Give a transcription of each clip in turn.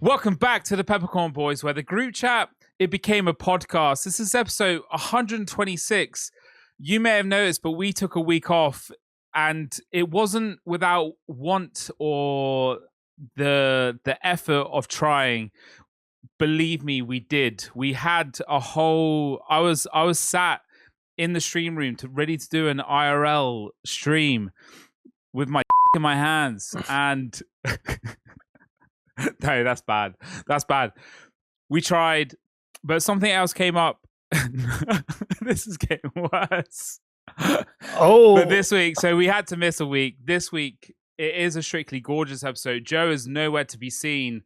Welcome back to the Peppercorn Boys, where the group chat, it became a podcast. This is episode 126. You may have noticed, but we took a week off, and it wasn't without want or the effort of trying. Believe me, we did. We had a whole... I was sat in the stream room ready to do an IRL stream with my in my hands, and... No, that's bad. That's bad. We tried, but something else came up. This is getting worse. Oh, but this week, so we had to miss a week. This week, it is a Strictly Gorgeous episode. Joe is nowhere to be seen,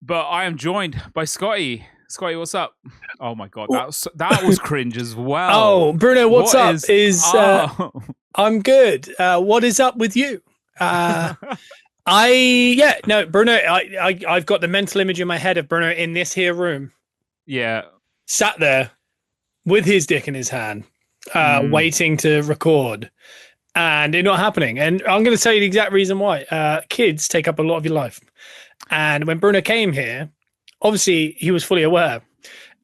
but I am joined by Scotty. Scotty, what's up? Oh my god, that was cringe as well. Oh, Bruno, what's up? I'm good. What is up with you? Bruno, I've got the mental image in my head of Bruno in this here room. Yeah. Sat there with his dick in his hand, waiting to record, and it not happening. And I'm going to tell you the exact reason why. Kids take up a lot of your life. And when Bruno came here, obviously he was fully aware,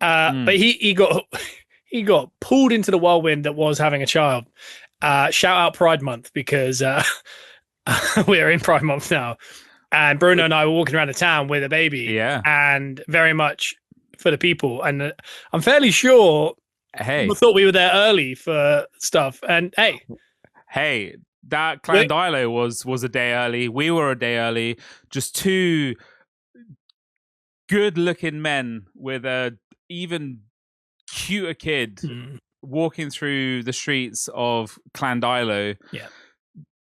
but he got pulled into the whirlwind that was having a child. Shout out Pride Month, because we're in Pride Month now, and Bruno and I were walking around the town with a baby, and very much for the people. And I'm fairly sure people thought we were there early for stuff. And hey, that Clandilo was a day early. We were a day early. Just two good-looking men with a even cuter kid walking through the streets of Clandilo. Yeah.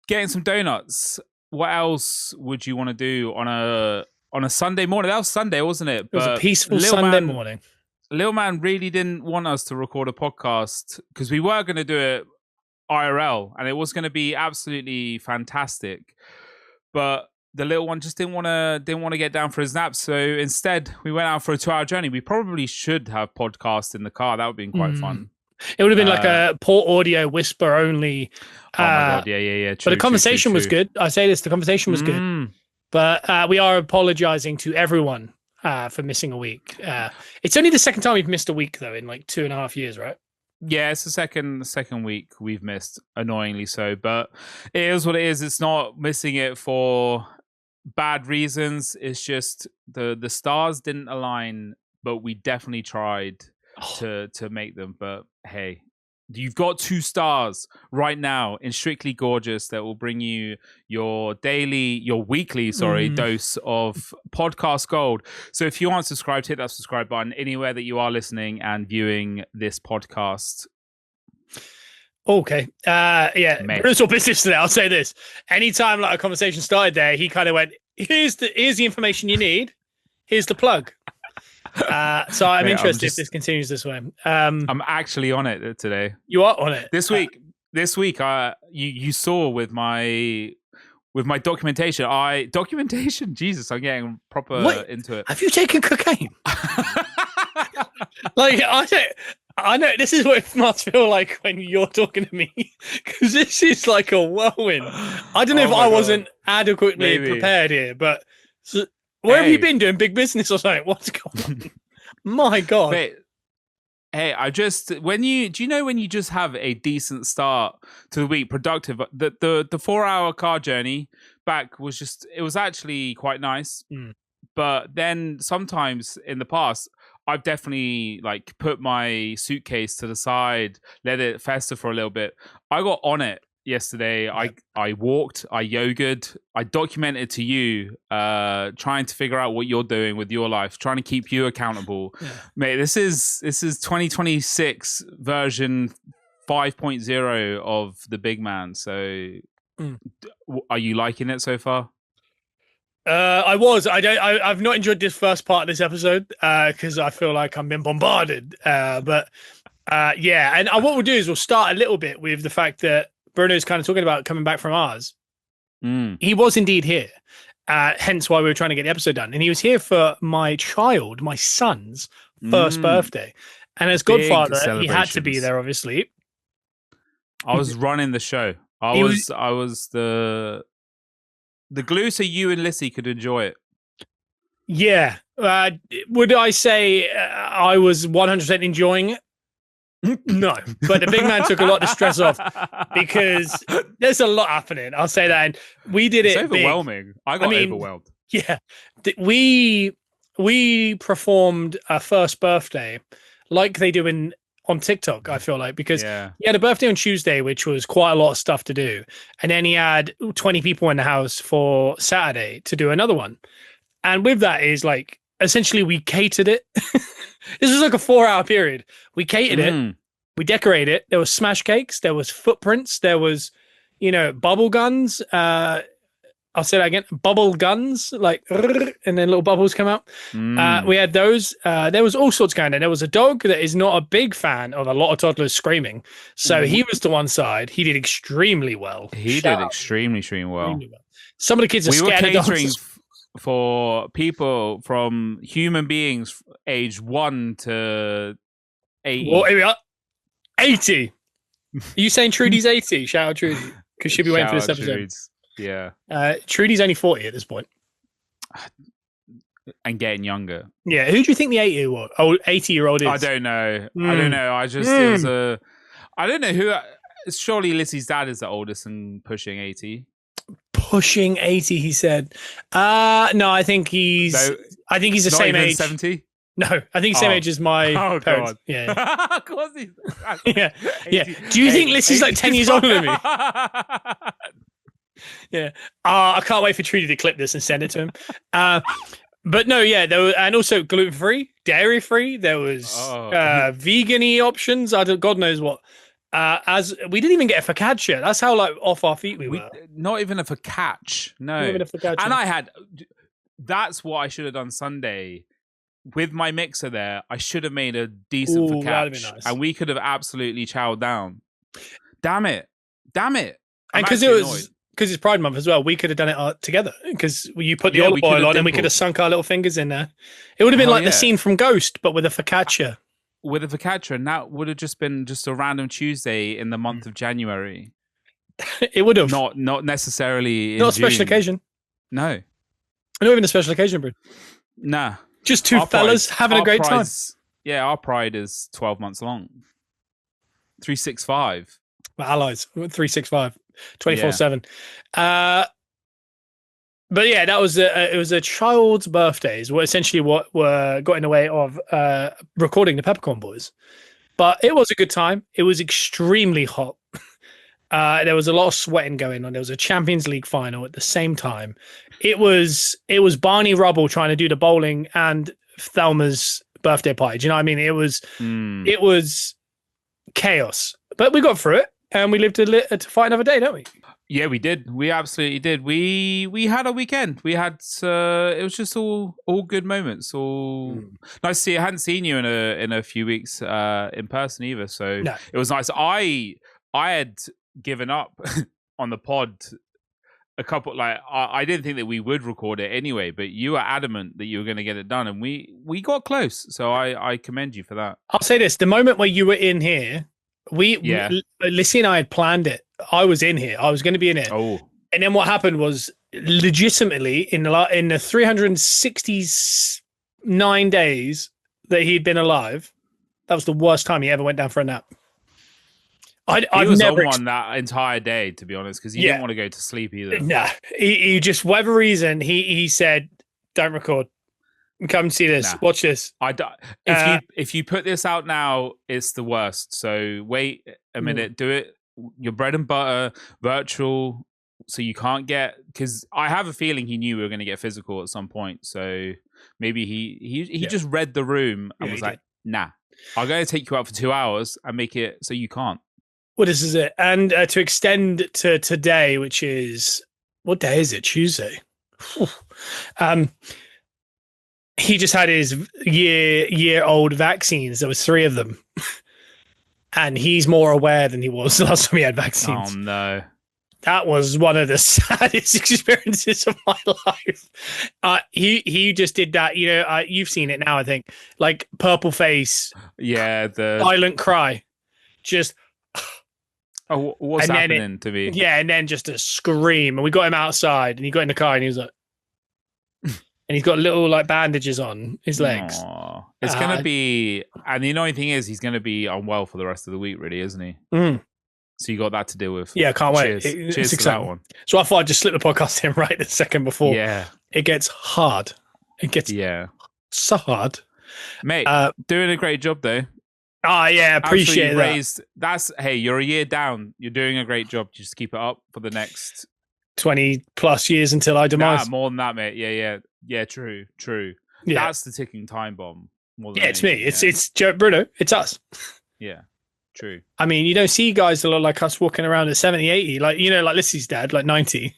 Getting some donuts. What else would you want to do on a Sunday morning? That was Sunday, wasn't it? It was a peaceful Sunday morning. Lil Man really didn't want us to record a podcast because we were going to do it IRL, and it was going to be absolutely fantastic. But the little one just didn't want to get down for his nap. So instead, we went out for a 2-hour journey. We probably should have podcast in the car. That would have been quite fun. It would have been like a port audio whisper only. Oh my god, yeah. But the conversation was good. I say this, the conversation was good. But we are apologizing to everyone for missing a week. It's only the second time we've missed a week, though, in like 2.5 years, right? Yeah, it's the second week we've missed, annoyingly so. But it is what it is. It's not missing it for bad reasons. It's just the stars didn't align, but we definitely tried to make them. But hey, you've got 2 stars right now in Strictly Gorgeous that will bring you your weekly dose of podcast gold. So if you aren't subscribed, hit that subscribe button anywhere that you are listening and viewing this podcast. Okay. Bruno's all business today. I'll say this. Anytime like a conversation started there, he kind of went, here's the information you need. Here's the plug. So I'm interested if this continues this way. I'm actually on it today. You are on it this week. You saw with my documentation. Jesus, I'm getting proper into it. Have you taken cocaine? Like I know this is what it must feel like when you're talking to me, because this is like a whirlwind. I don't know if I wasn't adequately prepared here, but. Where have you been doing big business or something? What's going on? My God. Wait, hey, when you just have a decent start to the week, productive, the 4-hour car journey back it was actually quite nice. But then sometimes in the past, I've definitely like put my suitcase to the side, let it fester for a little bit. I got on it yesterday. I walked, I yogaed, I documented to you, trying to figure out what you're doing with your life, trying to keep you accountable. Mate, this is 2026 version 5.0 of the big man. So are you liking it so far? I've not enjoyed this first part of this episode because I feel like I'm being bombarded, and what we'll do is we'll start a little bit with the fact that Bruno's kind of talking about coming back from ours. He was indeed here, hence why we were trying to get the episode done. And he was here for my son's first birthday. And as godfather, he had to be there, obviously. I was running the show. I was the glue so you and Lissy could enjoy it. Yeah. Would I say I was 100% enjoying it? No, but the big man took a lot of the stress off because there's a lot happening. I'll say that, and we did It's it overwhelming. big. I got overwhelmed. Yeah, we performed our first birthday like they do on TikTok. I feel like because he had a birthday on Tuesday, which was quite a lot of stuff to do, and then he had 20 people in the house for Saturday to do another one, and with that is like essentially we catered it. This was like a 4-hour period. We catered it. We decorated it. There was smash cakes. There was footprints. There was, bubble guns. I'll say that again. Bubble guns, like, and then little bubbles come out. We had those. There was all sorts going on. There was a dog that is not a big fan of a lot of toddlers screaming. So he was to one side. He did extremely well. He did extremely well. Some of the kids are scared of dogs. For people from human beings age 1 to 80. Well, here we are. 80. Are you saying Trudy's 80? Shout out Trudy. Because she'll be waiting for this episode. Trudy's. Yeah. Trudy's only 40 at this point. And getting younger. Yeah. Who do you think the 80-year-old is? I don't know. I just, it was I don't know who. Surely Lissy's dad is the oldest and pushing 80. Pushing 80, he said. No, I think he's the same age. 70? No, I think same age as my parents. God. Yeah. Of course he's yeah. Do you think Lissy's like 10 years older than me? Yeah. I can't wait for Trudy to clip this and send it to him. But no, yeah, there was, and also gluten-free, dairy-free. There was vegan-y options. God knows what. As we didn't even get a focaccia. That's how like off our feet we were. Not even a focaccia. No. Not even a focaccia. And that's what I should have done Sunday. With my mixer there, I should have made a decent focaccia. That'd be nice. And we could have absolutely chowed down. Damn it. And because it's Pride Month as well, we could have done it together because you put the olive oil on and we could have sunk our little fingers in there. It would have been like the scene from Ghost, but with a focaccia. With a focaccia, and that would have just been just a random Tuesday in the month of January. It would have. Not necessarily not a special occasion. No. Not even a special occasion, bro. Nah. Just two fellas having a great time. Yeah, our Pride is 12 months long. 365. My allies, 365, 24/7. But yeah, that was it was a child's birthdays. Essentially what got in the way of recording the Peppercorn Boys. But it was a good time. It was extremely hot. There was a lot of sweating going on. There was a Champions League final at the same time. It was Barney Rubble trying to do the bowling and Thelma's birthday party. Do you know what I mean? It was chaos. But we got through it and we lived to fight another day, don't we? Yeah, we did. We absolutely did. We had a weekend. We had it was just all good moments. All nice to see. I hadn't seen you in a few weeks in person either, so it was nice. I had given up on the pod a couple. Like I didn't think that we would record it anyway, but you were adamant that you were going to get it done, and we got close. So I commend you for that. I'll say this: the moment where you were in here, Lissy and I had planned it. I was in here. I was going to be in it. Oh. And then what happened was, legitimately, in the 369 days that he'd been alive, that was the worst time he ever went down for a nap. He was on that entire day, to be honest, because he didn't want to go to sleep either. Nah, he just, for whatever reason, he said, "Don't record. Come see this. Watch this." If you put this out now, it's the worst. So wait a minute. Do it. Your bread and butter, virtual, so you can't get. Because I have a feeling he knew we were going to get physical at some point. So maybe he just read the room and was like, "Nah, I'm going to take you out for 2 hours and make it so you can't." Well, this is it. And to extend to today, which is, what day is it? Tuesday. He just had his year-old vaccines. There was 3 of them. And he's more aware than he was the last time he had vaccines. Oh, no. That was one of the saddest experiences of my life. He just did that. You've seen it now, I think. Like, purple face. Yeah. The silent cry. Just... Oh, what's happening to me? Yeah, and then just a scream. And we got him outside, and he got in the car, and he was like... and he's got little like bandages on his legs. Aww. It's gonna be, and the annoying thing is he's gonna be unwell for the rest of the week, really, isn't he? So you got that to deal with. Yeah, I can't wait. Cheers to that one. So I thought I'd just slip the podcast in right the second before. Yeah, it gets hard. It gets so hard, mate. Doing a great job though. Oh yeah, appreciate that. Hey, you're a year down. You're doing a great job. Just keep it up for the next 20 plus years until I demise. Nah, more than that, mate. Yeah. True. Yeah. That's the ticking time bomb. It's me. It's Bruno. It's us. Yeah. True. I mean, you don't see guys that look like us walking around at 70, 80, like, you know, like Lissy's dad, like 90.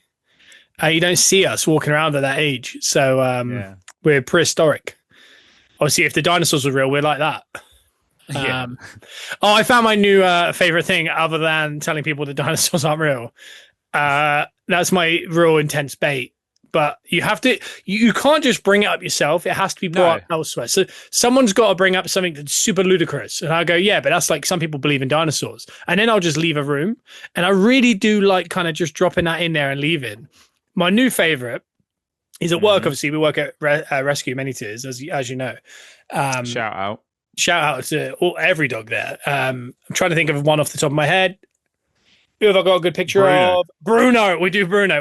You don't see us walking around at that age. So we're prehistoric. Obviously, if the dinosaurs were real, we're like that. Yeah. I found my new favorite thing other than telling people the dinosaurs aren't real. That's my real intense bait. But you have to, you can't just bring it up yourself. It has to be brought up elsewhere. So someone's got to bring up something that's super ludicrous. And I go, yeah, but that's like some people believe in dinosaurs. And then I'll just leave a room. And I really do like kind of just dropping that in there and leaving. My new favorite is at work. Obviously, we work at Rescue Many Tears, as you know. Shout out to every dog there. I'm trying to think of one off the top of my head. Who have I got a good picture of? Bruno. We do Bruno.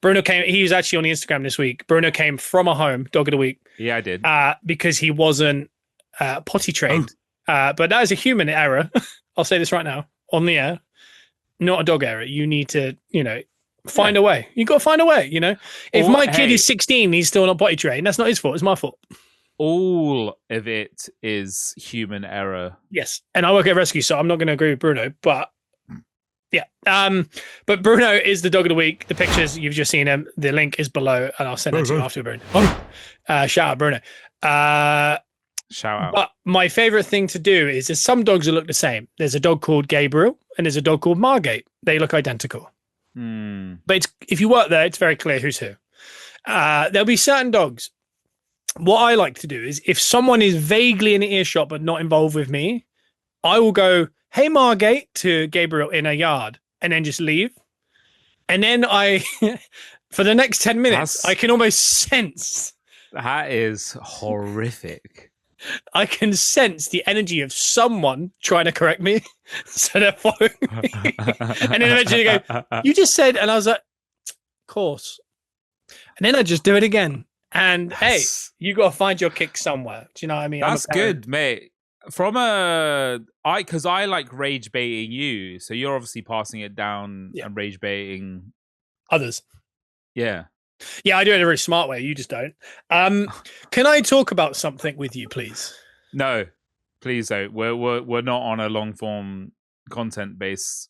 Bruno came. He was actually on the Instagram this week. Bruno came from a home, dog of the week. Yeah, I did. Because he wasn't potty trained. But that is a human error. I'll say this right now on the air. Not a dog error. You need to, find a way. You got to find a way, If my kid is 16, he's still not potty trained. That's not his fault. It's my fault. All of it is human error. Yes. And I work at Rescue, so I'm not going to agree with Bruno, but yeah. But Bruno is the dog of the week. The pictures, you've just seen him. The link is below, and I'll send it to you after, Bruno. Shout out, Bruno. Shout out. But my favorite thing to do is there's some dogs that look the same. There's a dog called Gabriel, and there's a dog called Margate. They look identical. But if you work there, it's very clear who's who. There'll be certain dogs. What I like to do is if someone is vaguely in an earshot but not involved with me, I will go, hey, Margate, to Gabriel in a yard, and then just leave. And then for the next 10 minutes, I can almost sense. That is horrific. I can sense the energy of someone trying to correct me. So they're following me. And then eventually they go, you just said, and I was like, of course. And then I just do it again. And hey, you got to find your kick somewhere. Do you know what I mean? That's good, mate. Because I like rage baiting you, so you're obviously passing it down and rage baiting others. Yeah, I do it in a very smart way. You just don't. Can I talk about something with you, please? No, please don't. We're not on a long form content base.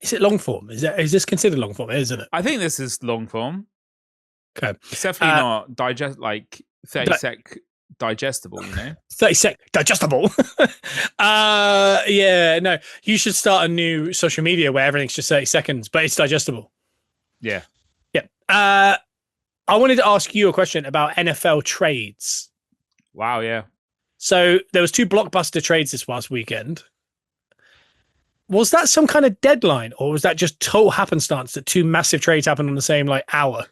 Is it long form? Is this considered long form? Isn't it? I think this is long form. Okay, it's definitely not 30 sec. Digestible, 30 sec digestible. No, you should start a new social media where everything's just 30 seconds, but it's digestible. Yeah. I wanted to ask you a question about NFL trades. Wow. Yeah. So there was 2 blockbuster trades this past weekend. Was that some kind of deadline, or was that just total happenstance that 2 massive trades happened on the same hour?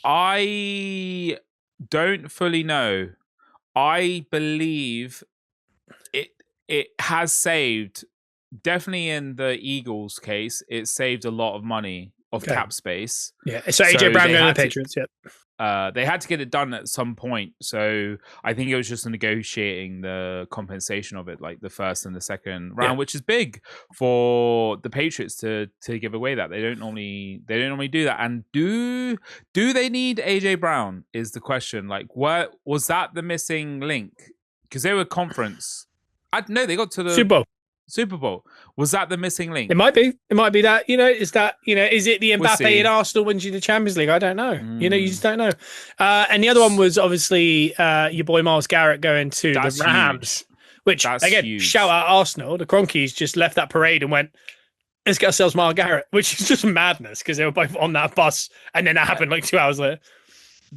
I don't fully know. I believe it has saved, definitely in the Eagles case, it saved a lot of money of cap space. Yeah, so AJ Brown going to the Patriots, they had to get it done at some point. So I think it was just negotiating the compensation of it, like the first and the second round, which is big for the Patriots to give away that. They don't normally do that. And do they need AJ Brown is the question. Like, what was that the missing link? Because they were conference. No, they got to the Super Bowl. Was that the missing link? It might be that, is it the Mbappe in Arsenal wins you the Champions League? I don't know. You just don't know. And the other one was obviously your boy Miles Garrett going to the Rams, which again, huge. Shout out Arsenal. The Cronkies just left that parade and went, let's get ourselves Miles Garrett, which is just madness because they were both on that bus. And then that happened 2 hours later.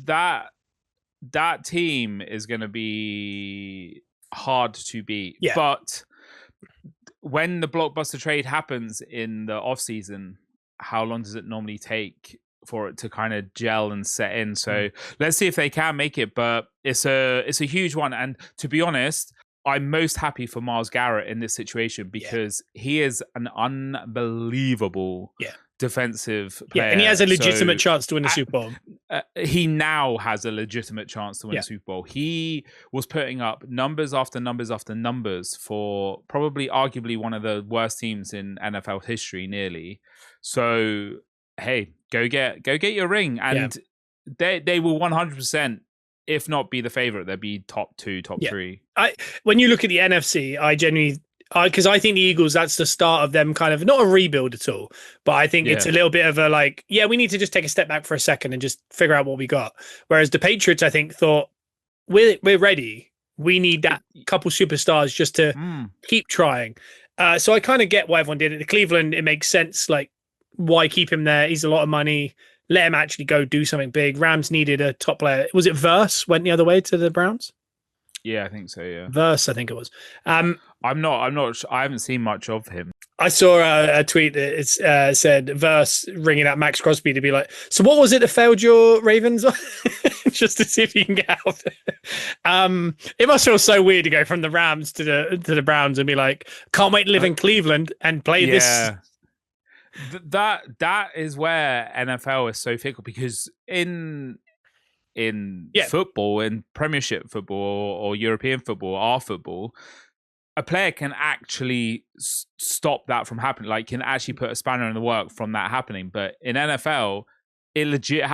That team is going to be hard to beat. Yeah. But when the blockbuster trade happens in the off season, how long does it normally take for it to kind of gel and set in. So let's see if they can make it. But it's a huge one. And to be honest, I'm most happy for Miles Garrett in this situation because he is an unbelievable defensive player. Yeah, and he has a legitimate chance to win the Super Bowl. He now has a legitimate chance to win a Super Bowl. He was putting up numbers after numbers after numbers for probably arguably one of the worst teams in NFL history, nearly. So, hey, go get your ring. And they will 100%, if not be the favorite, they'll be top 2, top 3. When you look at the NFC, I genuinely... because I think the Eagles, that's the start of them kind of not a rebuild at all, but I think it's a little bit of a like, we need to just take a step back for a second and just figure out what we got. Whereas the Patriots, I think, thought we're ready. We need that couple superstars just to keep trying. So I kind of get why everyone did it. The Cleveland, it makes sense. Like, why keep him there? He's a lot of money. Let him actually go do something big. Rams needed a top player. Was it Verse went the other way to the Browns? Yeah, I think so. Yeah, Verse, I think it was. I'm not. I haven't seen much of him. I saw a tweet that said Verse ringing out Max Crosby to be like, so what was it that failed your Ravens? Just to see if you can get out. It must feel so weird to go from the Rams to the Browns and be like, can't wait to live in Cleveland and play this. That is where NFL is so fickle, because in football, in Premiership football or European football, our football, a player can actually stop that from happening. Like, can actually put a spanner in the work from that happening. But in NFL, it legit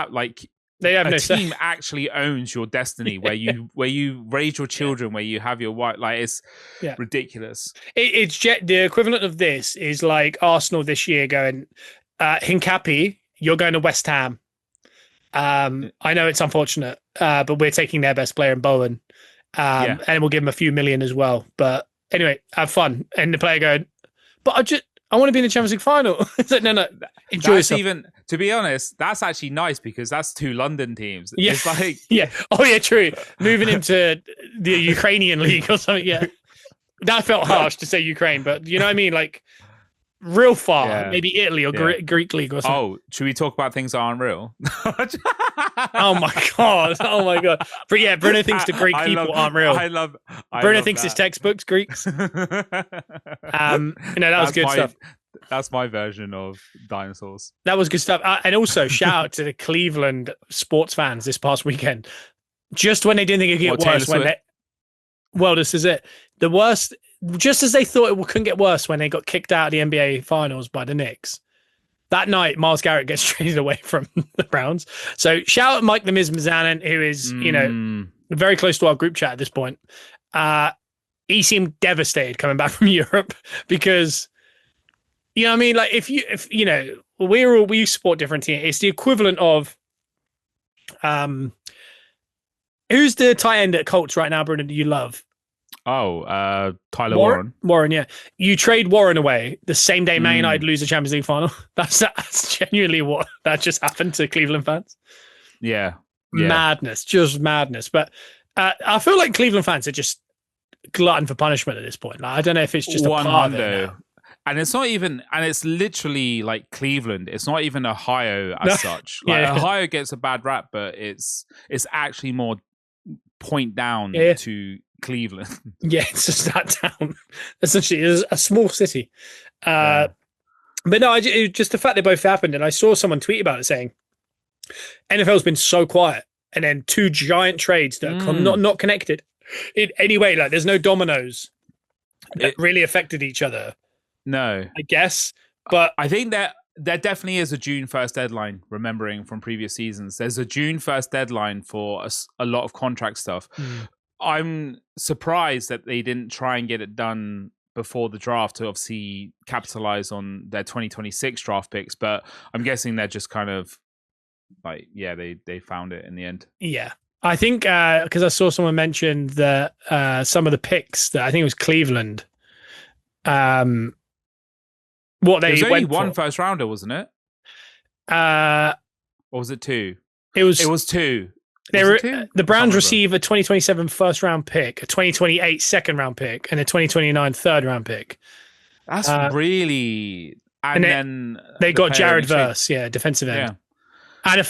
they have no team actually owns your destiny. Where you raise your children, where you have your wife. Like, it's ridiculous. It's the equivalent of this is like Arsenal this year going, Hincapi, you're going to West Ham. I know it's unfortunate, but we're taking their best player in Bowen, and we'll give him a few million as well. But anyway, have fun. And the player going, but I want to be in the Champions League final. It's like, no, enjoy yourself. Even, to be honest, that's actually nice because that's 2 London teams. Yeah. It's like, oh yeah, true. Moving into the Ukrainian league or something. Yeah, that felt harsh to say Ukraine, but you know what I mean, like. Real far, maybe Italy or Greek league or something. Oh, should we talk about things that aren't real? Oh my god! But yeah, Bruno thinks the Greek people aren't real. Bruno thinks it's textbooks, Greeks. That was good stuff. That's my version of dinosaurs. That was good stuff. And also, shout out to the Cleveland sports fans this past weekend. Just when they didn't think it could get worse, this is it. The worst. Just as they thought it couldn't get worse when they got kicked out of the NBA Finals by the Knicks. That night, Miles Garrett gets traded away from the Browns. So shout out Mike the Miz Mazanin, who is, very close to our group chat at this point. He seemed devastated coming back from Europe because, you know what I mean? Like, if we support different teams. It's the equivalent of, who's the tight end at Colts right now, Bruno, that you love? Oh, Tyler Warren. Warren, yeah. You trade Warren away the same day Man United lose the Champions League final. That's genuinely what that just happened to Cleveland fans. Yeah. Madness, just madness. But I feel like Cleveland fans are just glutton for punishment at this point. Like, I don't know if it's just a part of it now. And it's not even, and it's literally like Cleveland. It's not even Ohio as such. Like Ohio gets a bad rap, but it's actually more point down to Cleveland. Yeah, it's just that town. Essentially, it's a small city. But no, just the fact they both happened, and I saw someone tweet about it saying NFL's been so quiet, and then 2 giant trades that are not connected in any way. Like, there's no dominoes that really affected each other. No, I guess, but I think that there definitely is a June 1st deadline. Remembering from previous seasons, there's a June 1st deadline for a lot of contract stuff. I'm surprised that they didn't try and get it done before the draft to obviously capitalize on their 2026 draft picks. But I'm guessing they're just kind of like, they found it in the end. Yeah. I think because I saw someone mention that some of the picks that I think it was Cleveland, what they It was only went one for. first rounder, wasn't it? Or was it 2? It was 2. The Browns receive a 2027 first round pick, a 2028 second round pick, and a 2029 third round pick. That's really, and then they got Jared Verse, defensive end. And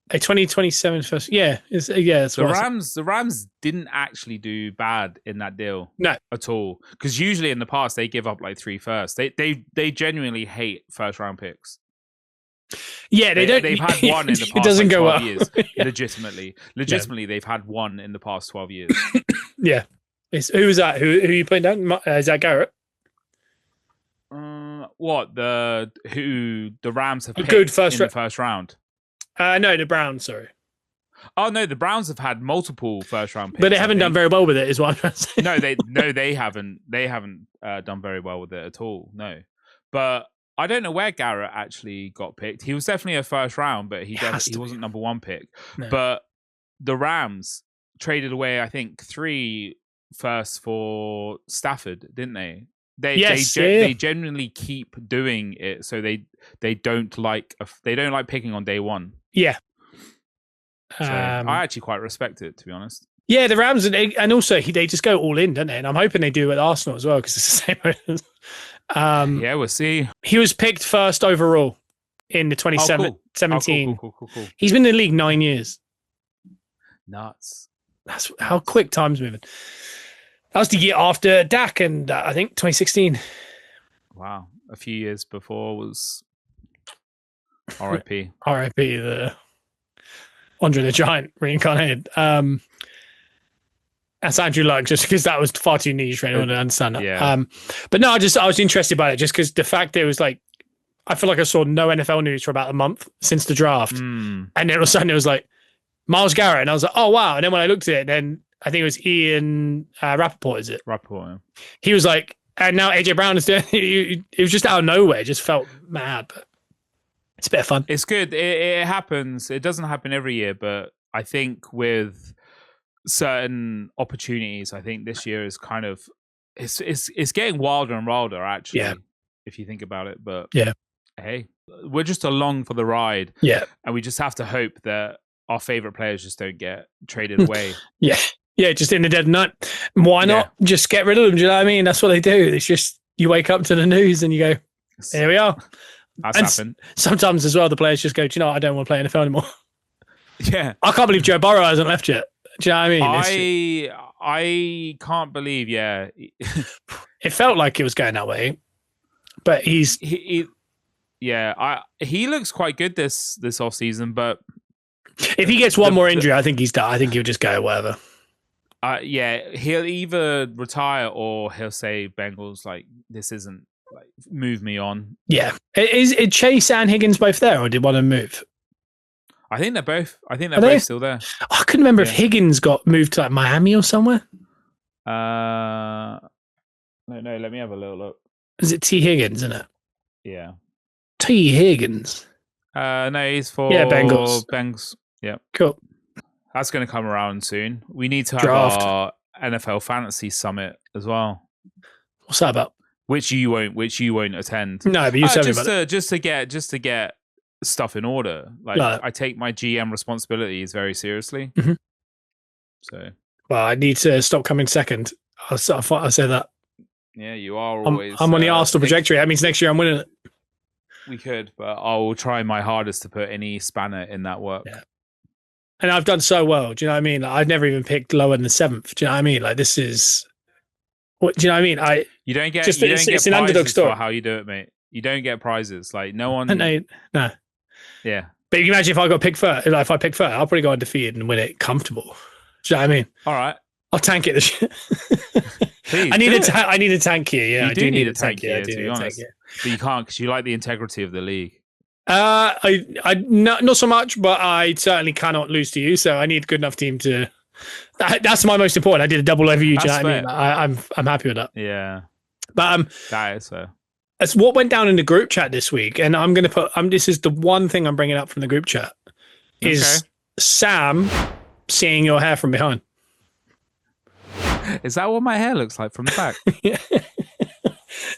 a 2027 first. Yeah, that's the Rams didn't actually do bad in that deal. No, at all. Because usually in the past they give up like 3 firsts. They genuinely hate first round picks. Yeah, they don't. They've had one in the past. It doesn't go 12 well. years. Yeah. Legitimately, they've had one in the past 12 years. Yeah. Who was that? Who are you putting down? Is that Garrett? What the Rams have picked good in the first round? No, the Browns. Sorry. Oh no, the Browns have had multiple first round picks, but they haven't done very well with it. Is what I'm trying to say. they haven't. They haven't done very well with it at all. No, but I don't know where Garrett actually got picked. He was definitely a first round, but he wasn't number 1 pick. No. But the Rams traded away, I think, 3 firsts for Stafford, didn't they? They genuinely keep doing it, so they don't like picking on day one. Yeah, so I actually quite respect it, to be honest. Yeah, the Rams and also they just go all in, don't they? And I'm hoping they do at Arsenal as well because it's the same owners. Yeah, we'll see. He was picked first overall in the 2017. Cool. He's been in the league 9 years. Nuts. That's how quick time's moving. That was the year after Dak, and I think 2016. Wow, a few years before was R.I.P. R.I.P. the Andre the Giant reincarnated. That's Andrew Luck, just because that was far too niche for anyone to understand that. Yeah. But no, I was interested by it just because the fact that it was like, I feel like I saw no NFL news for about a month since the draft. And then all of a sudden it was like Miles Garrett. And I was like, oh, wow. And then when I looked at it, then I think it was Ian Rappaport, is it? Rappaport, yeah. He was like, and now AJ Brown is doing it. It was just out of nowhere. It just felt mad. But it's a bit of fun. It's good. It happens. It doesn't happen every year, but I think with certain opportunities, I think this year is kind of it's getting wilder and wilder, actually. Yeah. If you think about it. But yeah, hey, we're just along for the ride. Yeah. And we just have to hope that our favorite players just don't get traded away. Yeah, just in the dead of night. Why not just get rid of them? Do you know what I mean? That's what they do. It's just you wake up to the news and you go, here we are. That's happened. Sometimes as well, the players just go, do you know what? I don't want to play NFL anymore. Yeah. I can't believe Joe Burrow hasn't left yet. Do you know what I mean? I can't believe, it felt like it was going that way. But he looks quite good this off season, but if he gets one more injury, I think he's done. I think he'll just go whatever. He'll either retire or he'll say Bengals, like, this isn't, like, move me on. Yeah. Is Chase and Higgins both there, or did one of them move? I think they're both. Both still there. I couldn't remember if Higgins got moved to like Miami or somewhere. No, let me have a little look. Is it T. Higgins, isn't it? Yeah. T. Higgins. No, he's for Bengals. Yeah. Cool. That's going to come around soon. We need to have our NFL Fantasy Summit as well. What's that about? Which you won't attend. No, but you said just to get stuff in order. Like, I take my GM responsibilities very seriously. Mm-hmm. So, well, I need to stop coming second. I'll say that. Yeah, you are always. I'm on the Arsenal trajectory. That means next year I'm winning it. We could, but I will try my hardest to put any spanner in that work. Yeah. And I've done so well. Do you know what I mean? Like, I've never even picked lower than the 7th. Do you know what I mean? Like, this is. What do you know what I mean? You don't get. It's an underdog story. For how you do it, mate. You don't get prizes. Like, no one. No. Yeah. But you can imagine if I got picked first. Like, if I pick first, I'll probably go undefeated and win it comfortable. Do you know what I mean? All right. I'll tank it this year. Please, I need a tank here. Yeah, I do need a tank here. To be honest. But you can't because you like the integrity of the league. I not so much, but I certainly cannot lose to you. So I need a good enough team to. That's my most important. I did a double over you. Do you know what I mean? I'm happy with that. Yeah, but that is so. That's what went down in the group chat this week, and I'm going to put. This is the one thing I'm bringing up from the group chat is Sam seeing your hair from behind. Is that what my hair looks like from the back? Yeah.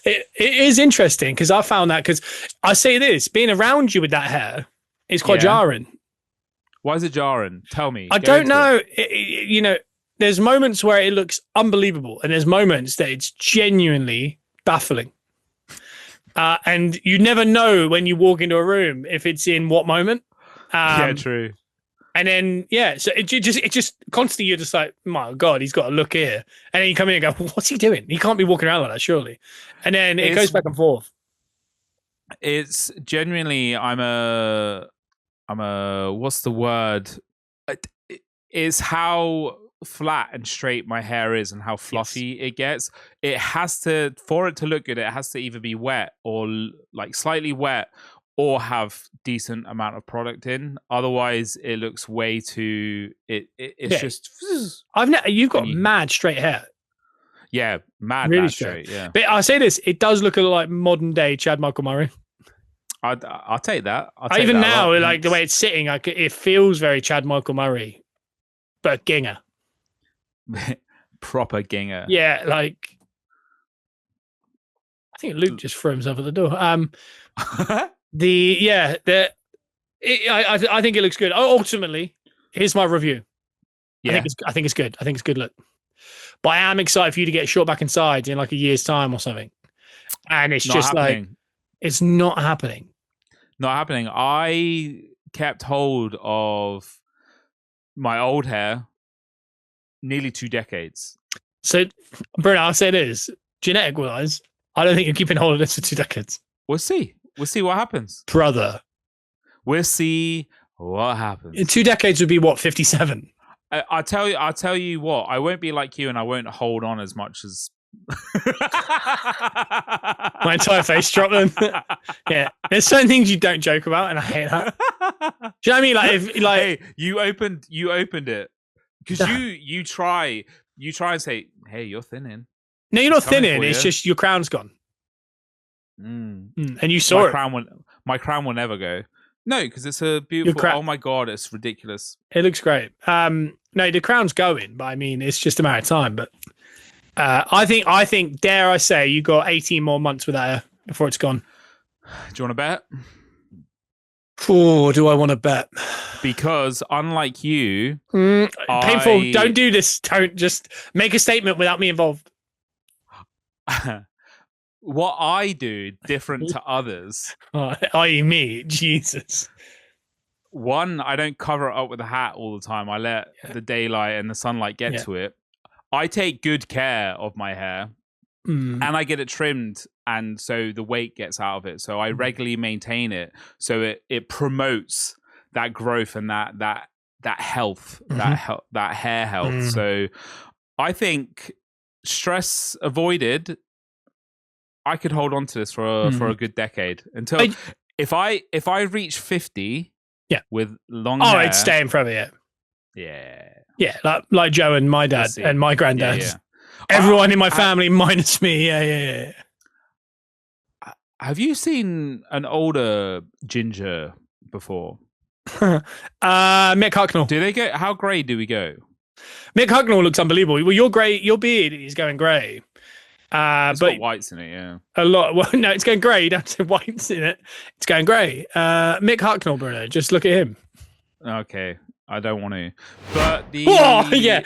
It is interesting because I found that because I say this, being around you with that hair is quite jarring. Why is it jarring? Tell me. I don't know. There's moments where it looks unbelievable and there's moments that it's genuinely baffling. And you never know when you walk into a room if it's in what moment. Yeah, true. And then so it just constantly you're just like, my God, he's got to look here. And then you come in and go, what's he doing? He can't be walking around like that, surely. And then it goes back and forth. It's genuinely, I'm a what's the word? It's how flat and straight my hair is and how fluffy it gets. It has to, for it to look good, it has to either be wet or like slightly wet or have decent amount of product in. Otherwise it looks way too it's just you've got mad straight hair. Yeah, mad straight. Yeah, but I'll say this, it does look a lot like modern day Chad Michael Murray. I'll take that. Even now, like the way it's sitting, it feels very Chad Michael Murray, but ginger. Proper ginger. Yeah, like I think Luke just threw himself at the door. I think it looks good. Ultimately, here's my review. Yeah. I think it's good. I think it's good look. But I am excited for you to get short back inside in like a year's time or something. And it's just like it's not happening. Not happening. I kept hold of my old hair nearly 2 decades. So, Bruno, I'll say this. Genetic wise, I don't think you're keeping hold of this for 2 decades. We'll see. We'll see what happens. Brother. We'll see what happens. In 2 decades would be what, 57? I'll tell you what, I won't be like you and I won't hold on as much as my entire face dropped then. Yeah, there's certain things you don't joke about, and I hate that. Do you know what I mean? Like, if like, hey, you opened it because you try and say, hey, you're thinning. No, you're not thinning. It's just your crown's gone. And you saw my crown will never go. No, because it's a beautiful. Oh my God, it's ridiculous. It looks great. No, the crown's going, but I mean, it's just a matter of time. But I think, dare I say, you got 18 more months with that before it's gone. Do you want to bet? Oh, do I want to bet? Because unlike you, painful. Don't do this. Don't just make a statement without me involved. What I do different to others. I.e. me, Jesus. One, I don't cover it up with a hat all the time. I let the daylight and the sunlight get to it. I take good care of my hair and I get it trimmed, and so the weight gets out of it. So I regularly maintain it, so it promotes that growth and that health, that hair health. So I think, stress avoided, I could hold on to this for a good decade until if I reach 50 with long hair. It's staying forever. Yeah, like Joe and my dad and my granddad. Yeah. Everyone in my family minus me. Yeah. Have you seen an older ginger before? Mick Hucknall. Do they go? How grey do we go? Mick Hucknall looks unbelievable. Well, your beard is going grey. It's but got whites in it, yeah. A lot. Well, no, it's going grey. You don't have whites in it. It's going grey. Mick Hucknall, Bruno. Just look at him. Okay. I don't want to. But the... Oh, yeah.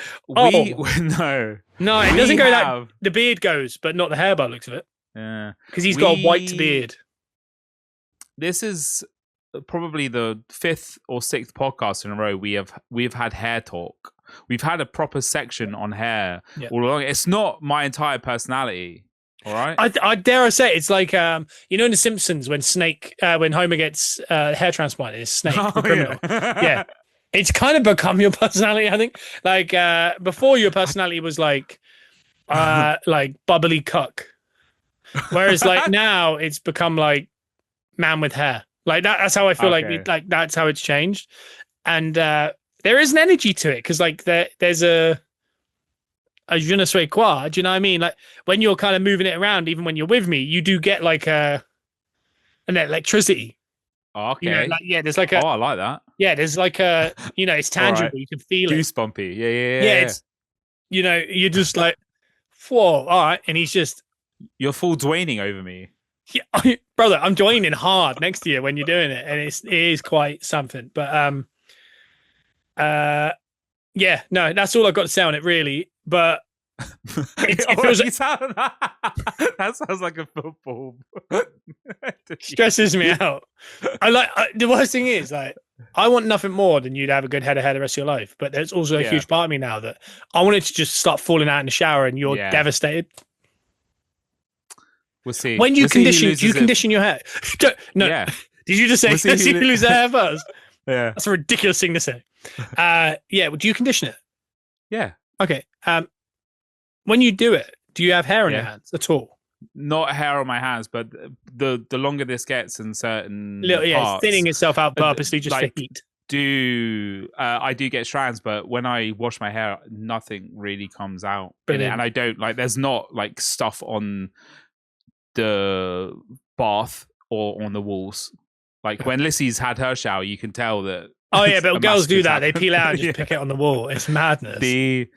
No, it doesn't go that... The beard goes, but not the hair by the looks of it. Yeah. Because he's got a white beard. This is probably the 5th or 6th podcast in a row we've had hair talk. We've had a proper section on hair all along. It's not my entire personality. All right. I dare I say it's like in The Simpsons when Homer gets hair transplanted, it's Snake the criminal. Yeah. It's kind of become your personality, I think. Like before, your personality was like bubbly cuck, whereas like now it's become like man with hair. Like that's how I feel. Like that's how it's changed, and there is an energy to it because like there's a je ne sais quoi. Do you know what I mean? Like when you're kind of moving it around, even when you're with me, you do get like an electricity. Oh, okay. You know, like, there's like a. Oh, I like that. Yeah, there's like a. It's tangible. Right. You can feel it. Goosebumpy. Yeah. Yeah. It's, you're just like, whoa, all right, and he's just. You're full Dwayning over me. Yeah, brother, I'm joining hard next to you when you're doing it, and it is quite something. But yeah, no, that's all I've got to say on it, really. But It that sounds like a football. Stresses me out. The worst thing is, like, I want nothing more than you to have a good head of hair the rest of your life. But there's also a huge part of me now that I want it to just start falling out in the shower, and you're devastated. We'll see. When you condition, do you condition your hair? No. Yeah. Did you just say you lose the hair first? Yeah. That's a ridiculous thing to say. Yeah. Do you condition it? Yeah. Okay. When you do it, do you have hair on your hands at all? Not hair on my hands, but the longer this gets in certain parts, it's thinning itself out purposely just for heat. I do get strands, but when I wash my hair, nothing really comes out in it, and I don't there's not like stuff on the bath or on the walls. Like when Lissy's had her shower, you can tell that. Oh yeah, but girls do that. They peel out and just pick it on the wall. It's madness.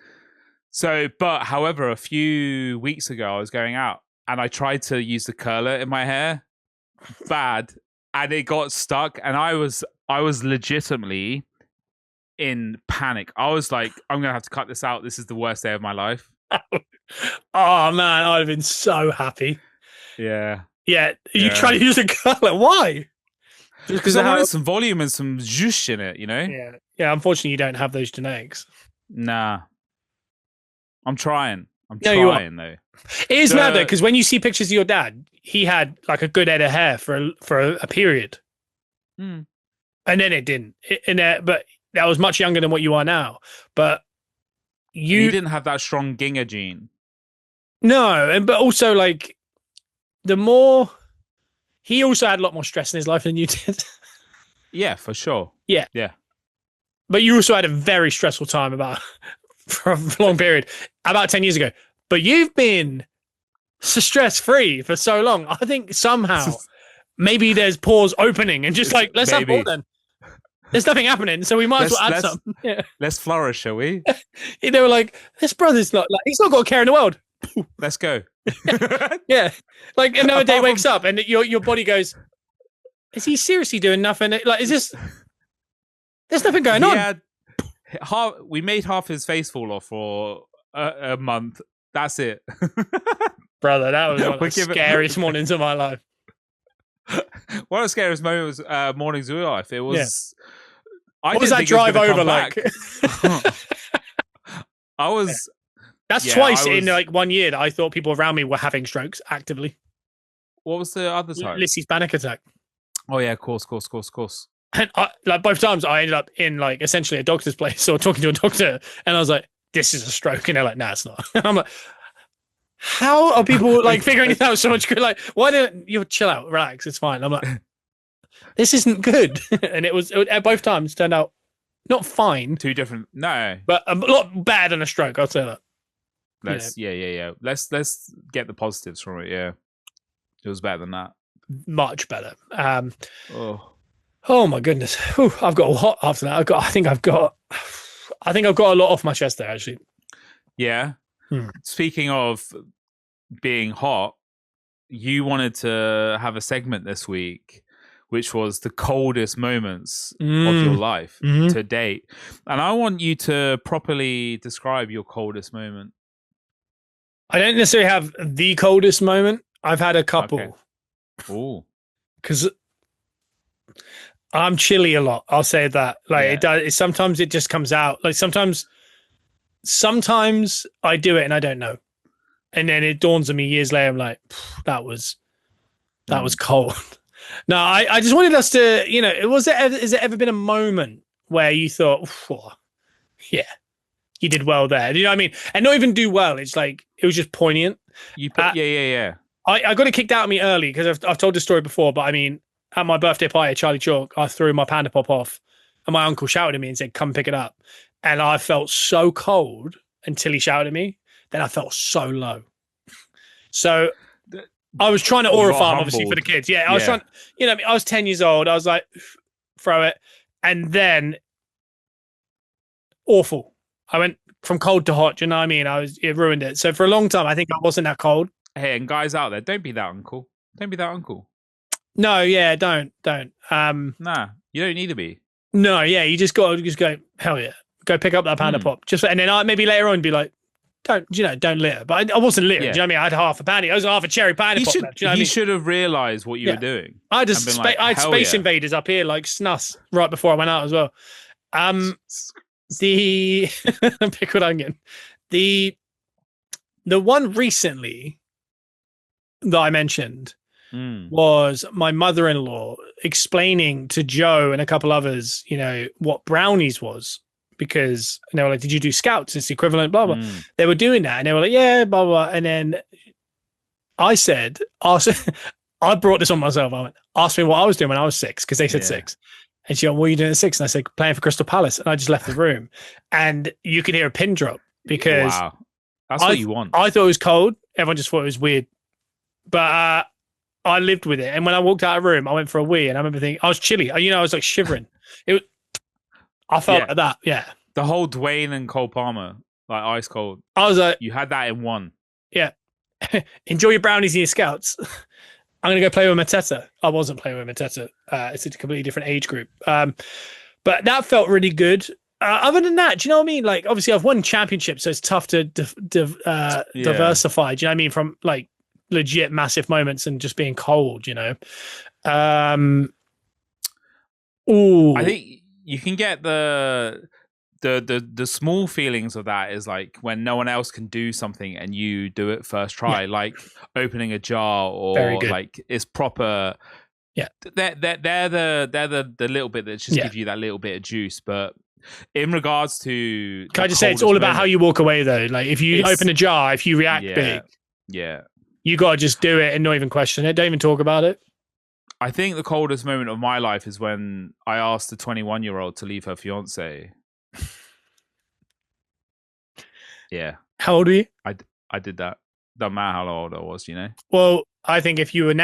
However, a few weeks ago, I was going out and I tried to use the curler in my hair, bad, and it got stuck. And I was legitimately in panic. I was like, I'm gonna have to cut this out. This is the worst day of my life. Oh man, I'd have been so happy. Yeah. Yeah. You try to use a curler? Why? Because I wanted some volume and some zhoosh in it, you know? Yeah. Yeah. Unfortunately, you don't have those genetics. Nah. I'm trying though. It is mad though, because when you see pictures of your dad, he had like a good head of hair for a period, and then it didn't. But that was much younger than what you are now. But you didn't have that strong ginger gene. No, but also like he also had a lot more stress in his life than you did. Yeah, for sure. Yeah. But you also had a very stressful time for a long period, about 10 years ago. But you've been stress-free for so long. I think somehow maybe there's pores opening and just let's have more then. There's nothing happening, so we might as well add some. Yeah. Let's flourish, shall we? They were like, this brother's not he's not got a care in the world. Let's go. Yeah. Like another day wakes up and your body goes, is he seriously doing nothing? Like, is this... There's nothing going on. We made half his face fall off for a month. That's it. Brother, that was one of the scariest mornings of my life. One of the scariest mornings of my life. It was... What was that drive over like? I was... That's twice in like 1 year that I thought people around me were having strokes actively. What was the other time? Lissy's panic attack. Oh yeah, of course. And both times I ended up in like essentially a doctor's place or talking to a doctor, and I was like, "This is a stroke," and they're like, "Nah, it's not." And I'm like, "How are people like figuring it out so much good? Like, why don't you chill out, relax? It's fine." I'm like, "This isn't good," and it at both times turned out not fine. Two different, no, but a lot better than a stroke. I'll say that. Yeah. Let's get the positives from it. Yeah, it was better than that. Much better. Oh my goodness. Whew, I've got a lot after that. I think I've got a lot off my chest there, actually. Yeah. Speaking of being hot, you wanted to have a segment this week, which was the coldest moments of your life to date. And I want you to properly describe your coldest moment. I don't necessarily have the coldest moment. I've had a couple. Okay. Oh. Because I'm chilly a lot. I'll say that. Like it does. Sometimes it just comes out. Like sometimes I do it and I don't know, and then it dawns on me years later. I'm like, that was cold. No, I just wanted us to, has there ever been a moment where you thought, yeah, you did well there? You know what I mean? And not even do well. It's like it was just poignant. Yeah. I got it kicked out of me early because I've told this story before, but I mean, at my birthday party at HRYOX, I threw my Panda Pop off and my uncle shouted at me and said, come pick it up. And I felt so cold until he shouted at me. Then I felt so low. So I was trying to aura farm, obviously, for the kids. Yeah, I was trying, I was 10 years old. I was like, throw it. And then awful. I went from cold to hot. Do you know what I mean? It ruined it. So for a long time, I think I wasn't that cold. Hey, and guys out there, don't be that uncle. No, yeah, don't. Nah, you don't need to be. No, yeah, you just got to go, hell yeah. Go pick up that Panda Pop. And then maybe later on be like, don't litter. But I wasn't littering. Yeah. Do you know what I mean? I had half a panty. I was half a cherry panty pop left. Do you know what I mean? He should have realized what you were doing. I had Like, I had Space Invaders up here like snus right before I went out as well. The pickled onion. The one recently that I mentioned was my mother-in-law explaining to Joe and a couple others, what brownies was, because they were like, "Did you do Scouts? It's the equivalent." Blah blah. They were doing that, and they were like, "Yeah, blah blah." And then I said, I brought this on myself. I went, "Ask me what I was doing when I was 6," because they said 6. And she went, "What are you doing at 6?" And I said, "Playing for Crystal Palace." And I just left the room, and you could hear a pin drop because that's what you want. I thought it was cold. Everyone just thought it was weird, but I lived with it. And when I walked out of the room, I went for a wee, and I remember thinking I was chilly. I was like shivering. I felt like that. Yeah, the whole Dwayne and Cole Palmer, like ice cold. I was like, you had that in one. Yeah, enjoy your brownies and your Scouts. I'm going to go play with Mateta. I wasn't playing with Mateta. It's a completely different age group. But that felt really good. Other than that, do you know what I mean? Like, obviously, I've won championships, so it's tough to diversify. Do you know what I mean? From like legit massive moments and just being cold, Ooh. I think you can get the small feelings of that is like when no one else can do something and you do it first try, like opening a jar or like it's proper. Yeah, they're the little bit that just give you that little bit of juice. But in regards to, can I just say it's all about how you walk away though. Like if you open a jar, if you react big, you gotta just do it and not even question it. Don't even talk about it. I think the coldest moment of my life is when I asked the 21-year-old to leave her fiance. Yeah. How old are you? I did that. Doesn't matter how old I was, Well, I think if you were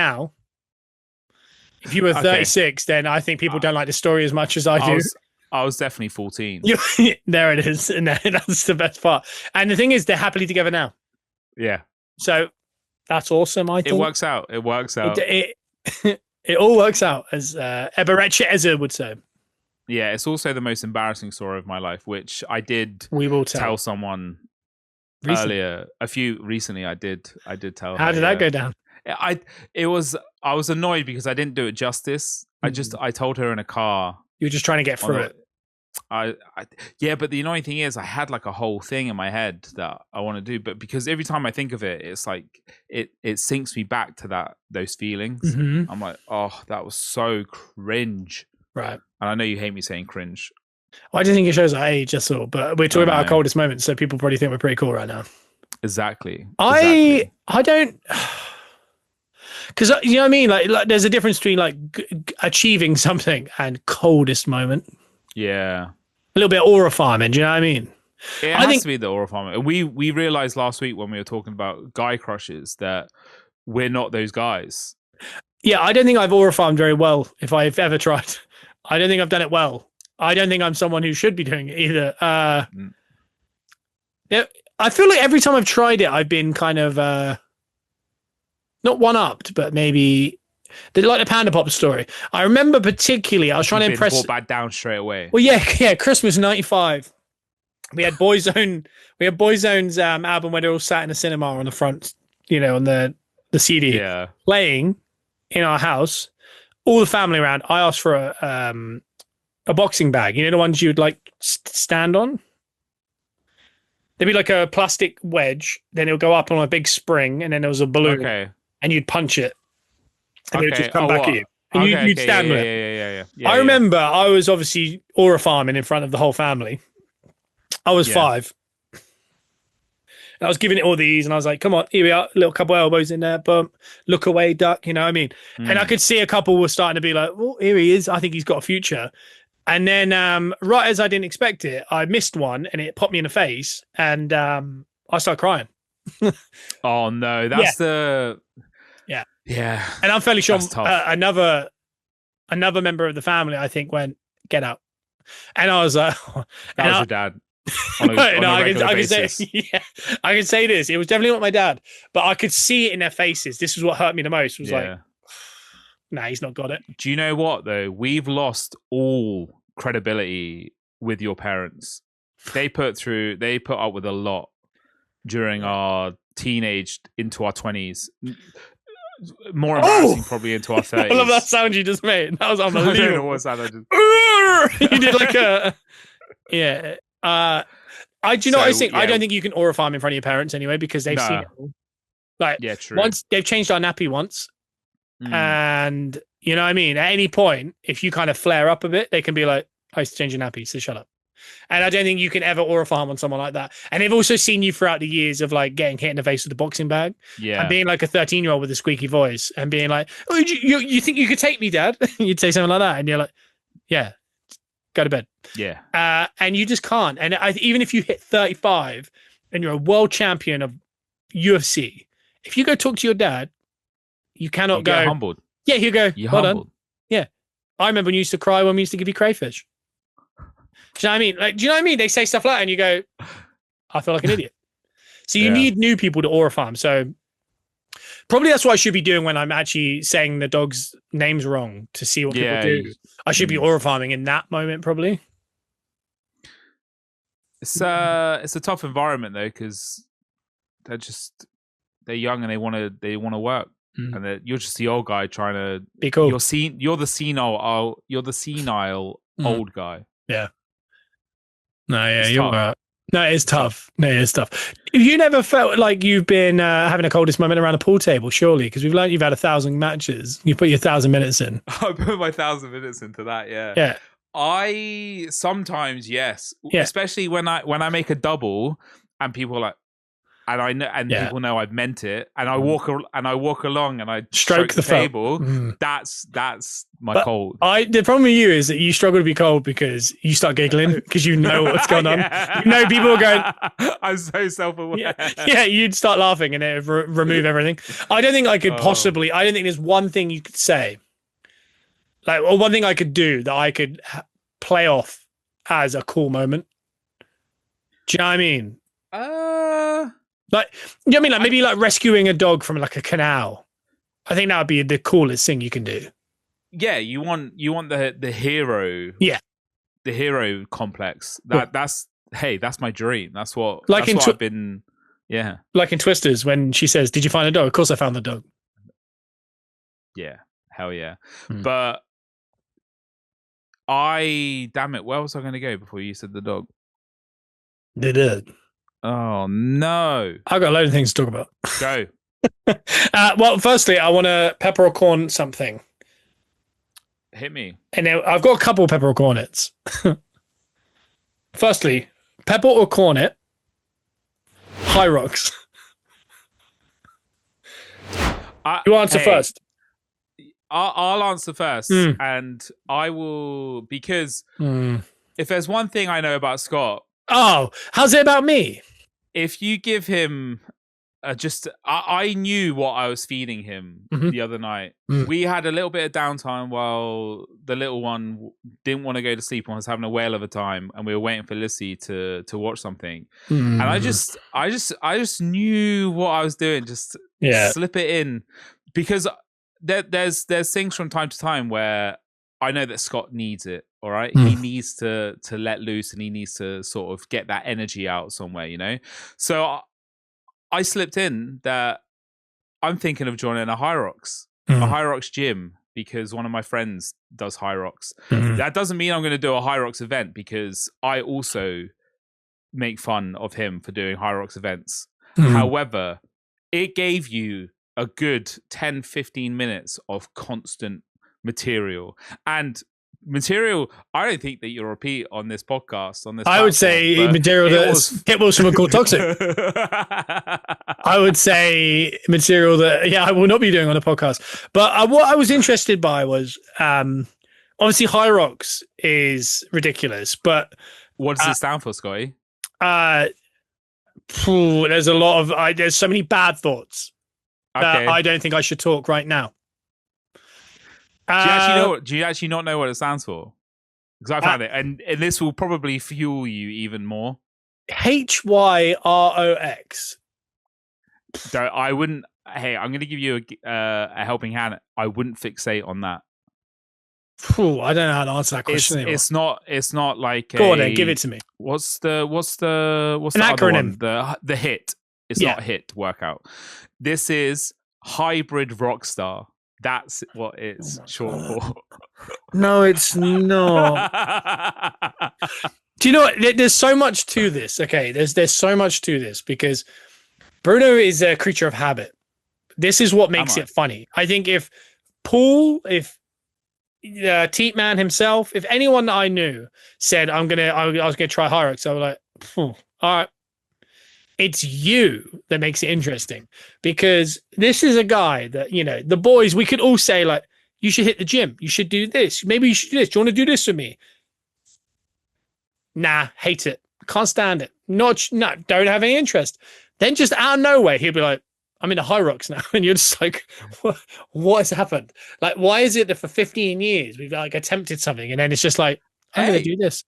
36, then I think people don't like the story as much as I do. I was definitely 14. There it is. And that's the best part. And the thing is, they're happily together now. Yeah. So that's awesome, I think. It works out. It all works out, as Eberechi Ezer would say. Yeah, it's also the most embarrassing story of my life, which I did tell someone earlier. Recently I did tell her. How did that go down? I was annoyed because I didn't do it justice. I told her in a car. You were just trying to get through it. But the annoying thing is I had like a whole thing in my head that I want to do, but because every time I think of it, it's like it sinks me back to those feelings. Mm-hmm. I'm like, oh, that was so cringe. Right. And I know you hate me saying cringe. Well, I just think it shows our age, that's all. But we're talking about our coldest moments, so people probably think we're pretty cool right now. Exactly. I don't, because you know what I mean. Like there's a difference between like achieving something and coldest moment. Yeah. A little bit aura farming. Do you know what I mean? It has to be the aura farming. We realized last week when we were talking about guy crushes that we're not those guys. Yeah, I don't think I've aura farmed very well if I've ever tried. I don't think I've done it well. I don't think I'm someone who should be doing it either. Yeah, I feel like every time I've tried it, I've been kind of not one-upped, but maybe like the Panda Pop story. I remember particularly, I was trying to impress. Brought back down straight away. Well, yeah, Christmas '95. We had Boyzone. We had Boyzone's album where they all sat in a cinema on the front, on the CD, playing in our house. All the family around. I asked for a boxing bag. The ones you'd like stand on. There'd be like a plastic wedge, then it would go up on a big spring, and then there was a balloon, and you'd punch it, and it would just come back at you, and you'd stand with it. Yeah. I remember I was obviously aura farming in front of the whole family. I was 5. And I was giving it all these, and I was like, come on, here we are, little couple elbows in there, bump, look away, duck, you know what I mean? And I could see a couple were starting to be like, well, here he is, I think he's got a future. And then right as I didn't expect it, I missed one, and it popped me in the face, and I started crying. Oh, no, that's the... Yeah. And I'm fairly sure another member of the family, I think, went, get out. And I was like... that was your dad. I can say this. It was definitely not my dad, but I could see it in their faces. This was what hurt me the most. Was like, nah, he's not got it. Do you know what though? We've lost all credibility with your parents. They put up with a lot. during our teenage into our 20s. More embarrassing, probably into our 30s. I love that sound you just made. That was unbelievable. I don't know what sound I just... You did like a... Yeah. I don't think you can aura farm in front of your parents anyway, because they've seen it all. Like, yeah, true. Once they've changed our nappy once, and you know what I mean? At any point, if you kind of flare up a bit, they can be like, I used to change your nappy, so shut up. And I don't think you can ever aura farm on someone like that. And they've also seen you throughout the years of like getting hit in the face with a boxing bag. Yeah. And being like a 13-year-old with a squeaky voice and being like, oh, you think you could take me, Dad? You'd say something like that. And you're like, yeah, go to bed. Yeah. And you just can't. And even if you hit 35 and you're a world champion of UFC, if you go talk to your dad, you cannot go humbled. Yeah, you go, you're well humbled. done. Yeah. I remember when you used to cry when we used to give you crayfish. Do you know what I mean? Like, do you know what I mean? They say stuff like that and you go, I feel like an idiot. So you need new people to aura farm. So probably that's what I should be doing when I'm actually saying the dog's names wrong to see what people do. I should be aura farming in that moment, probably. It's a tough environment though, because they're young and they want to work. And you're just the old guy trying to be cool. You're the senile old guy. Yeah. No, yeah, you're right. No, it's tough. No, it's tough. You never felt like you've been having a coldest moment around a pool table, surely? Because we've learned you've had 1,000 matches. You put your 1,000 minutes in. I put my 1,000 minutes into that, yeah. Yeah. I sometimes, yes. Yeah. Especially when I make a double and people are like, and I know, and people know I've meant it, and I walk along and I stroke the table. That's my cold. The problem with you is that you struggle to be cold because you start giggling because you know what's going on. You know people are going. I'm so self-aware. Yeah, you'd start laughing and it remove everything. I don't think I could possibly. I don't think there's one thing you could say, like, or one thing I could do that I could play off as a cool moment. Do you know what I mean? Like, you know what I mean? Like maybe like rescuing a dog from like a canal. I think that would be the coolest thing you can do. Yeah, you want the hero. Yeah. The hero complex. That's my dream. That's what I've been. Yeah. Like in Twisters when she says, "Did you find the dog?" Of course I found the dog. Yeah. Hell yeah. But damn it, where was I going to go before you said the dog? The dog. Oh no! I've got a load of things to talk about. Go. Well, firstly, I want to peppercorn something. Hit me. And I've got a couple of peppercornets. Firstly, pepper or cornet, HRYOX. You answer first. I'll answer first, and I will, because if there's one thing I know about Scott. Oh, how's it about me? If you give him I knew what I was feeding him the other night. We had a little bit of downtime while the little one didn't want to go to sleep and was having a whale of a time, and we were waiting for Lissy to watch something. And I just knew what I was doing. Just slip it in, because there's things from time to time where I know that Scott needs it. All right. He needs to let loose, and he needs to sort of get that energy out somewhere, you know? So I slipped in that I'm thinking of joining a HRYOX gym, because one of my friends does HRYOX. That doesn't mean I'm going to do a HRYOX event, because I also make fun of him for doing HRYOX events. However, it gave you a good 10, 15 minutes of constant material. And material I don't think that you'll repeat on this podcast, on this platform. I would say material that hit will someone called toxic. I would say material that I will not be doing on a podcast. But what I was interested by was obviously HRYOX is ridiculous, but what does it stand for, Scotty? There's a lot of there's so many bad thoughts that I don't think I should talk right now. Do you actually not know what it stands for? Because I found it, and this will probably fuel you even more. HRYOX. I wouldn't. Hey, I'm going to give you a helping hand. I wouldn't fixate on that. I don't know how to answer that question anymore. It's not like. Go on then, give it to me. What's the acronym? Other one? The hit. It's not HIT workout. This is hybrid rockstar. That's what it's short for. No, it's not. Do you know what? There's so much to this. Okay, there's so much to this because Bruno is a creature of habit. This is what makes it funny. I think if Paul, if Teat Man himself, if anyone that I knew said I was gonna try HRYOX, I was like, all right. It's you that makes it interesting because this is a guy that, you know, the boys, we could all say like, you should hit the gym. You should do this. Maybe you should do this. Do you want to do this with me? Nah, hate it. Can't stand it. No, don't have any interest. Then just out of nowhere, he'll be like, I'm in a HRYOX now. And you're just like, what has happened? Like, why is it that for 15 years we've like attempted something and then it's just like, I'm going to do this?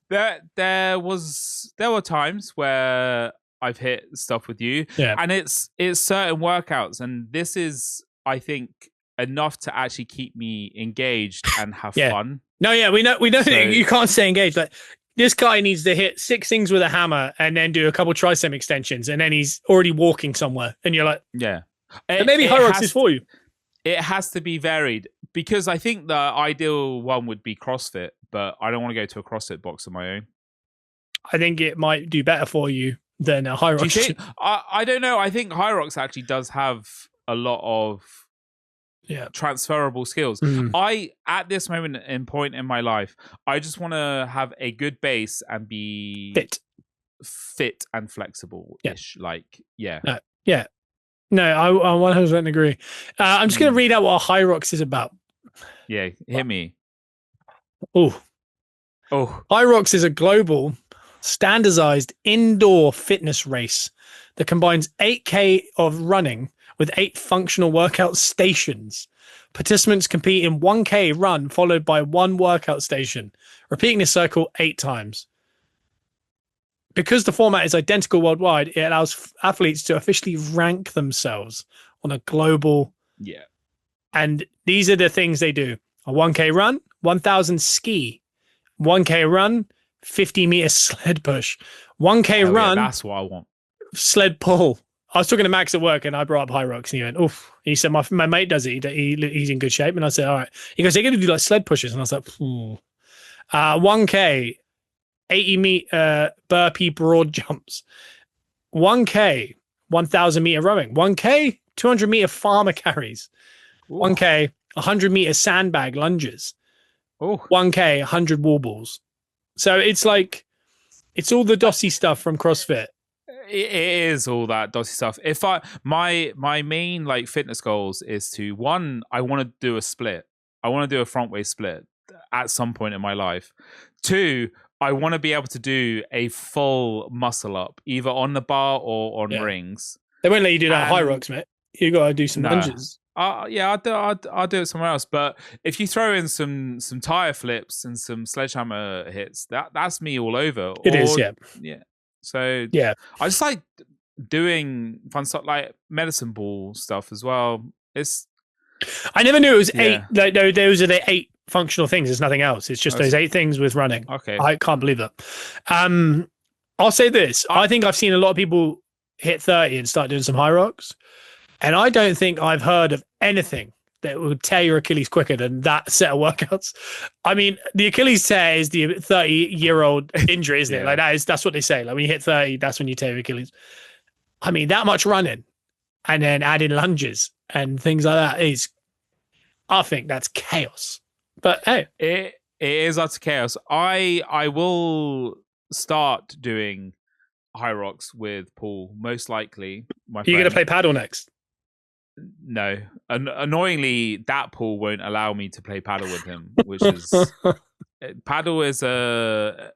There were times where I've hit stuff with you, and it's certain workouts, and this is, I think, enough to actually keep me engaged and have fun. No, yeah, we know so, you can't stay engaged. Like this guy needs to hit 6 things with a hammer and then do a couple tricep extensions, and then he's already walking somewhere, and you're like, and maybe HRYOX is for you. It has to be varied because I think the ideal one would be CrossFit, but I don't want to go to a CrossFit box on my own. I think it might do better for you than a HRYOX. I don't know. I think HRYOX actually does have a lot of transferable skills. I, at this moment in point in my life, I just want to have a good base and be fit and flexible-ish. No, I 100% agree. I'm just going to read out what HRYOX is about. Yeah, hit me. Oh. HRYOX is a global, standardized indoor fitness race that combines 8K of running with 8 functional workout stations. Participants compete in 1K run followed by 1 workout station, repeating this circle 8 times. Because the format is identical worldwide, it allows athletes to officially rank themselves on a global. Yeah. And these are the things they do: a 1K run, 1,000 ski, 1K run, 50-meter sled push, 1K run. Yeah, that's what I want. Sled pull. I was talking to Max at work and I brought up HRYOX and he went, oof. He said, my mate does it. He's in good shape. And I said, all right. He goes, they're going to do like sled pushes. And I was like, 1K. 80-meter burpee broad jumps, 1K, 1,000-meter rowing, 1K, 200-meter farmer carries, 1K, 100-meter sandbag lunges, 1K, 100 wall balls. So it's like, it's all the dossy stuff from CrossFit. It is all that dossy stuff. If my main like fitness goals is to, one, I want to do a split. I want to do a front weight split at some point in my life. 2, I want to be able to do a full muscle up, either on the bar or on rings. They won't let you do that at HRYOX, mate. You got to do some lunges. I'll do it somewhere else. But if you throw in some tire flips and some sledgehammer hits, that's me all over. It is. So I just like doing fun stuff like medicine ball stuff as well. I never knew it was 8. Like, no, those are the 8 functional things. There's nothing else. It's just those 8 things with running. Okay. I can't believe that. I'll say this. I think I've seen a lot of people hit 30 and start doing some HRYOX. And I don't think I've heard of anything that would tear your Achilles quicker than that set of workouts. I mean, the Achilles tear is the 30-year-old injury, isn't it? Like that's what they say. Like when you hit 30, that's when you tear your Achilles. I mean, that much running and then adding lunges and things like that is, I think that's chaos. But hey, it is utter chaos. I will start doing HRYOX with Paul, most likely. You're going to play paddle next? No. Annoyingly, that Paul won't allow me to play paddle with him, which is... Paddle is a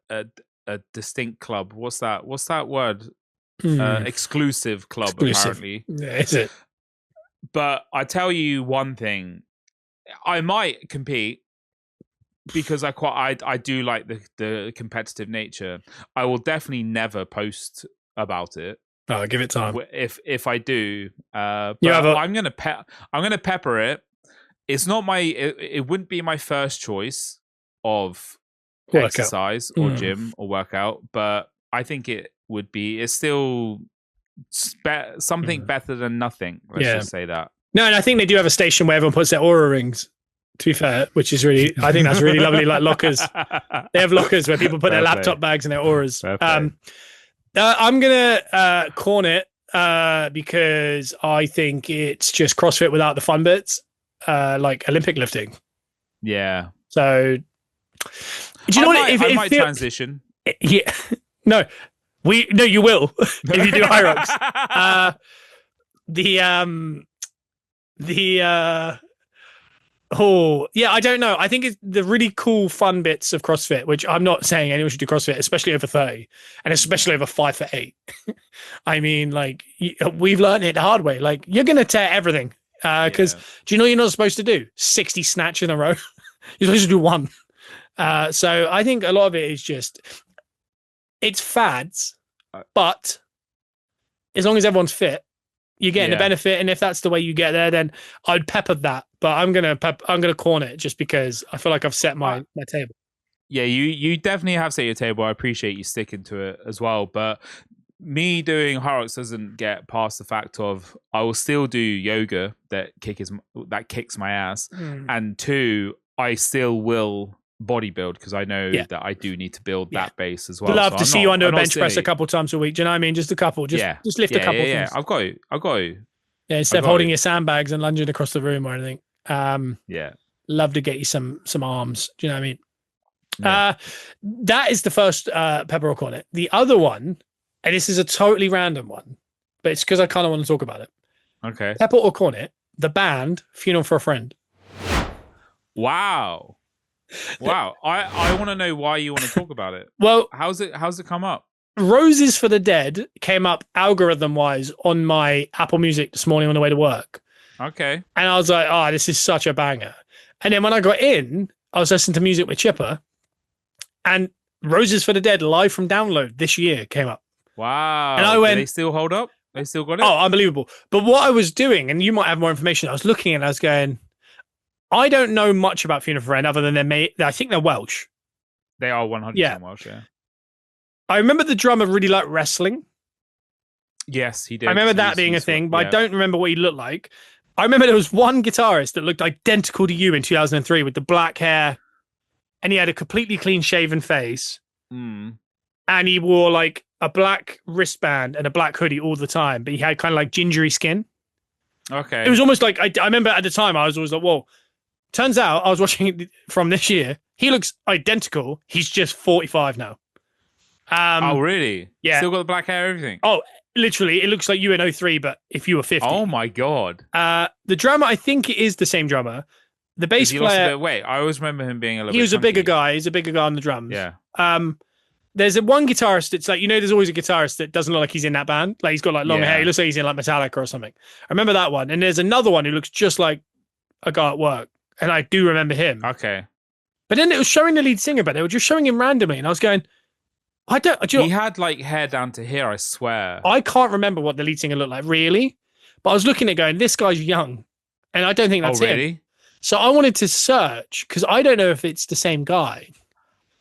distinct club. What's that word? Exclusive club, apparently. Yeah, is it? But I tell you one thing. I might compete because I do like the competitive nature. I will definitely never post about it. Oh, give it time. If I do, but I'm gonna pepper it. It's not it wouldn't be my first choice of exercise or gym or workout, but I think it would be. It's still something better than nothing. Let's just say that. No, and I think they do have a station where everyone puts their Aura rings, to be fair, which is really, I think that's really lovely, like lockers. They have lockers where people put their laptop bags and their Auras. I'm going to corn it because I think it's just CrossFit without the fun bits, like Olympic lifting. Yeah. So, do you know what? I might transition. Yeah. No, you will if you do HRYOX. I don't know. I think it's the really cool fun bits of CrossFit, which I'm not saying anyone should do CrossFit, especially over 30 and especially over 5'8". I mean, like, we've learned it the hard way. Like, you're going to tear everything because do you know what you're not supposed to do? 60 snatch in a row. You're supposed to do one. So I think a lot of it is just, it's fads, but as long as everyone's fit, you're getting the benefit. And if that's the way you get there, then I'd pepper that. But I'm gonna corn it just because I feel like I've set my table. Yeah, you definitely have set your table. I appreciate you sticking to it as well. But me doing HRYOX doesn't get past the fact of I will still do yoga that kicks my ass, and 2, I still will bodybuild because I know that I do need to build that base as well. Love to see you under a bench press a couple times a week. Do you know what I mean? Just a couple. Just lift a couple things. I've got you. Yeah, instead of holding your sandbags and lunging across the room or anything. Love to get you some arms. Do you know what I mean? Yeah. That is the first Peppercorn on it. The other one, and this is a totally random one, but it's because I kind of want to talk about it. Okay. Pepper or Cornet, the band Funeral for a Friend. Wow. I want to know why you want to talk about it. Well, how's it come up? Roses for the Dead came up algorithm wise on my Apple Music this morning on the way to work. Okay. And I was like, this is such a banger. And then when I got in, I was listening to music with Chipper, and Roses for the Dead live from download this year came up. Wow. And I went, do they still hold up? They still got it? Oh, unbelievable. But what I was doing, and you might have more information, I was looking and I was going, I don't know much about Funeral for a Friend other than I think they're Welsh. They are 100% Welsh, yeah. I remember the drummer really liked wrestling. Yes, he did. I remember that being a thing, but I don't remember what he looked like. I remember there was one guitarist that looked identical to you in 2003 with the black hair, and he had a completely clean shaven face. And he wore like a black wristband and a black hoodie all the time, but he had kind of like gingery skin. Okay. It was almost like, I remember at the time I was always like, whoa. Turns out I was watching it from this year. He looks identical. He's just 45 now. Oh, really? Yeah. Still got the black hair, everything? Oh, literally. It looks like you in 03, but if you were 50. Oh, my God. The drummer, I think it is the same drummer. The bass player. Lost a bit of weight. I always remember him being a little bit He was chunky. a bigger guy. He's a bigger guy on the drums. Yeah. There's one guitarist that's like, there's always a guitarist that doesn't look like he's in that band. Like he's got like long hair. He looks like he's in like Metallica or something. I remember that one. And there's another one who looks just like a guy at work. And I do remember him. Okay. But then it was showing the lead singer, but they were just showing him randomly. And I was going, he had like hair down to here, I swear. I can't remember what the lead singer looked like, really. But I was looking at going, this guy's young. And I don't think that's him. So I wanted to search because I don't know if it's the same guy.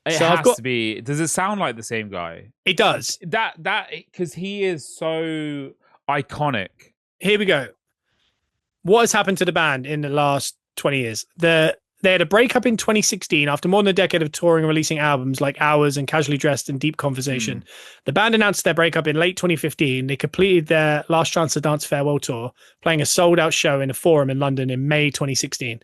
It has to be. Does it sound like the same guy? It does. That because he is so iconic. Here we go. What has happened to the band in the last 20 years? They had a breakup in 2016 after more than a decade of touring and releasing albums like Hours and Casually Dressed and Deep Conversation. The band announced their breakup in late 2015. They completed their Last Chance to Dance farewell tour, playing a sold-out show in a Forum in London in May 2016.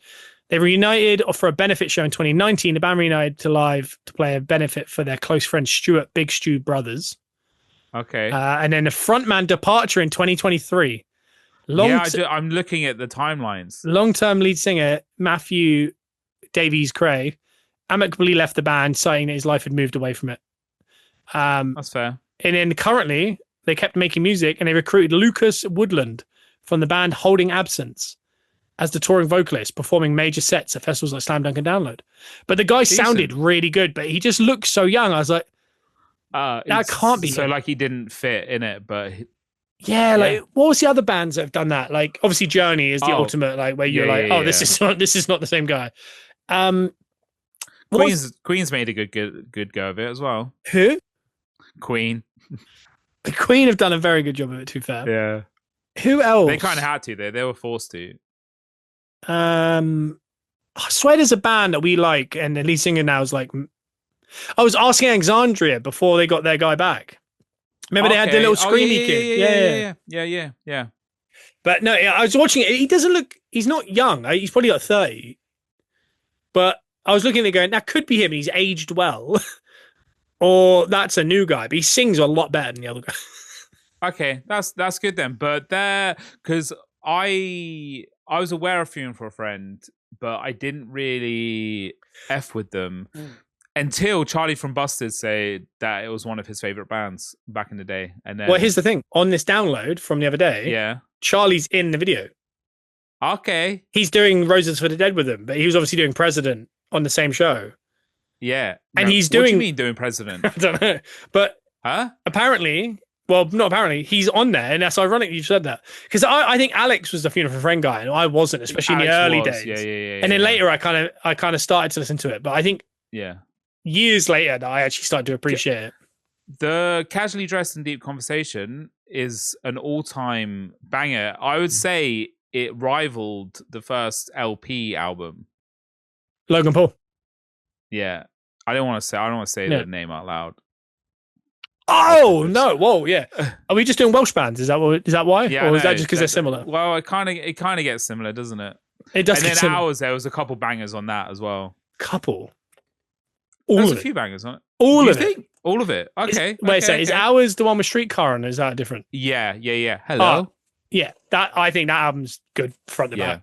They reunited for a benefit show in 2019. The band reunited to play a benefit for their close friend Stuart Big Stu Brothers. Okay. And then a frontman departure in 2023. I'm looking at the timelines. Long-term lead singer Matthew Davies Cray amicably left the band, saying that his life had moved away from it. That's fair. And then currently, they kept making music, and they recruited Lucas Woodland from the band Holding Absence as the touring vocalist, performing major sets at festivals like Slam Dunk and Download. But the guy sounded really good, but he just looked so young. I was like, that can't be so him. Like he didn't fit in it, but like what was the other bands that have done that? Like obviously Journey is the ultimate, like where you're this is not the same guy. Queen's made a good go of it as well. Who? Queen. The Queen have done a very good job of it, to be fair. Yeah. Who else? They kind of had to. They were forced to. I swear there's a band that we like, and the lead singer now is like. I was asking Alexandria before they got their guy back. Remember they had the little screamy kid? Yeah. But no, I was watching it. He doesn't look. He's not young. He's probably like 30. But I was looking at it going, that could be him. He's aged well. Or that's a new guy. But he sings a lot better than the other guy. Okay, that's good then. But because I was aware of Funeral for a Friend, but I didn't really F with them until Charlie from Busted said that it was one of his favorite bands back in the day. And then, well, here's the thing. On this download from the other day, Charlie's in the video. Okay. He's doing Roses for the Dead with them, but he was obviously doing President on the same show. Yeah. And he's doing... What do you mean doing President? I don't know. But apparently... Well, not apparently. He's on there, and that's ironic you said that. Because I think Alex was the Funeral for a Friend guy, and I wasn't, especially in the early days. Yeah. And then later I kind of started to listen to it. But I think years later that I actually started to appreciate it. The Casually Dressed in Deep Conversation is an all-time banger. I would say it rivaled the first LP album. Logan Paul. Yeah. I don't want to say the name out loud. Oh no! Whoa, yeah. Are we just doing Welsh bands? Is that why? Yeah, or is that just because they're similar? Well, it kind of gets similar, doesn't it? It does. And then Hours, there was a couple bangers on that as well. Couple. There's a few bangers on it. All of it. All of it. Okay. Wait, so is Hours the one with Streetcar and is that different? Yeah. Hello. Yeah. I think that album's good front to back.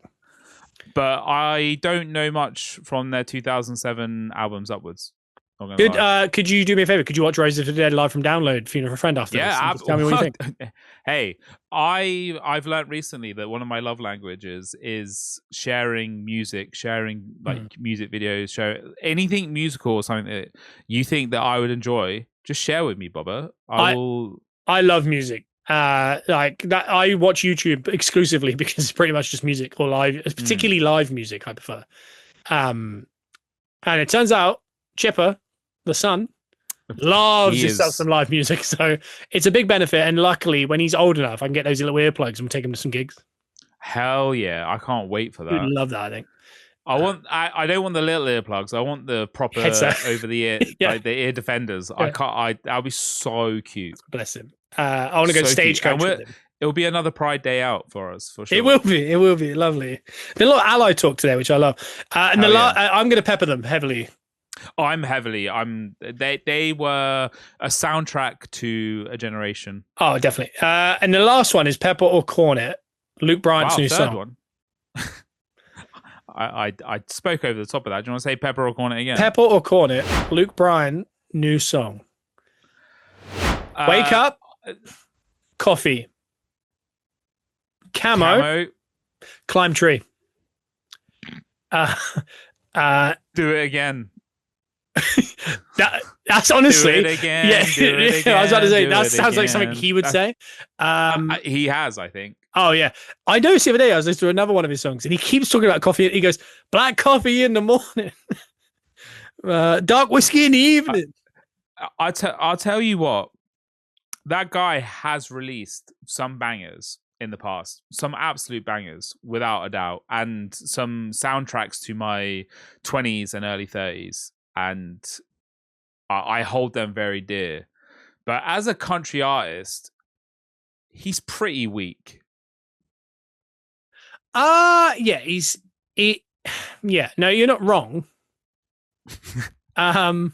But I don't know much from their 2007 albums upwards. Could you do me a favor? Could you watch Roses for the Dead live from download, Funeral for a Friend after this? Yeah, tell me what you think. Hey, I've learned recently that one of my love languages is sharing music, sharing music videos, share anything musical or something that you think that I would enjoy. Just share with me, Bubba. I love music. Like that, I watch YouTube exclusively because it's pretty much just music or live, particularly live music. I prefer. And it turns out Chipper, the son, loves himself some live music, so it's a big benefit. And luckily, when he's old enough, I can get those little earplugs and we'll take him to some gigs. Hell yeah! I can't wait for that. You'd love that. I think. I don't want the little earplugs. I want the proper over the ear, like the ear defenders. Yeah. That'll be so cute. Bless him. I want to go stagecoach with him. It'll be another Pride Day out for us, for sure. It will be. It will be lovely. There's a lot of ally talk today, which I love. And I'm going to pepper them heavily. I'm heavily. They were a soundtrack to a generation. Oh, definitely. And the last one is Pepper or Cornet, Luke Bryan's new song. One. I spoke over the top of that. Do you want to say Pepper or Cornet again? Pepper or Cornet, Luke Bryan, new song. Wake up, coffee, camo, climb tree. Do it again. That's honestly, do it again, I was about to say that sounds like something he would say. He has, I think. Oh yeah, I noticed the other day I was listening to another one of his songs, and he keeps talking about coffee. He goes, "Black coffee in the morning, dark whiskey in the evening." I'll tell you what, that guy has released some bangers in the past, some absolute bangers without a doubt, and some soundtracks to my 20s and early 30s. And I hold them very dear. But as a country artist, he's pretty weak. Yeah, yeah, no, you're not wrong. I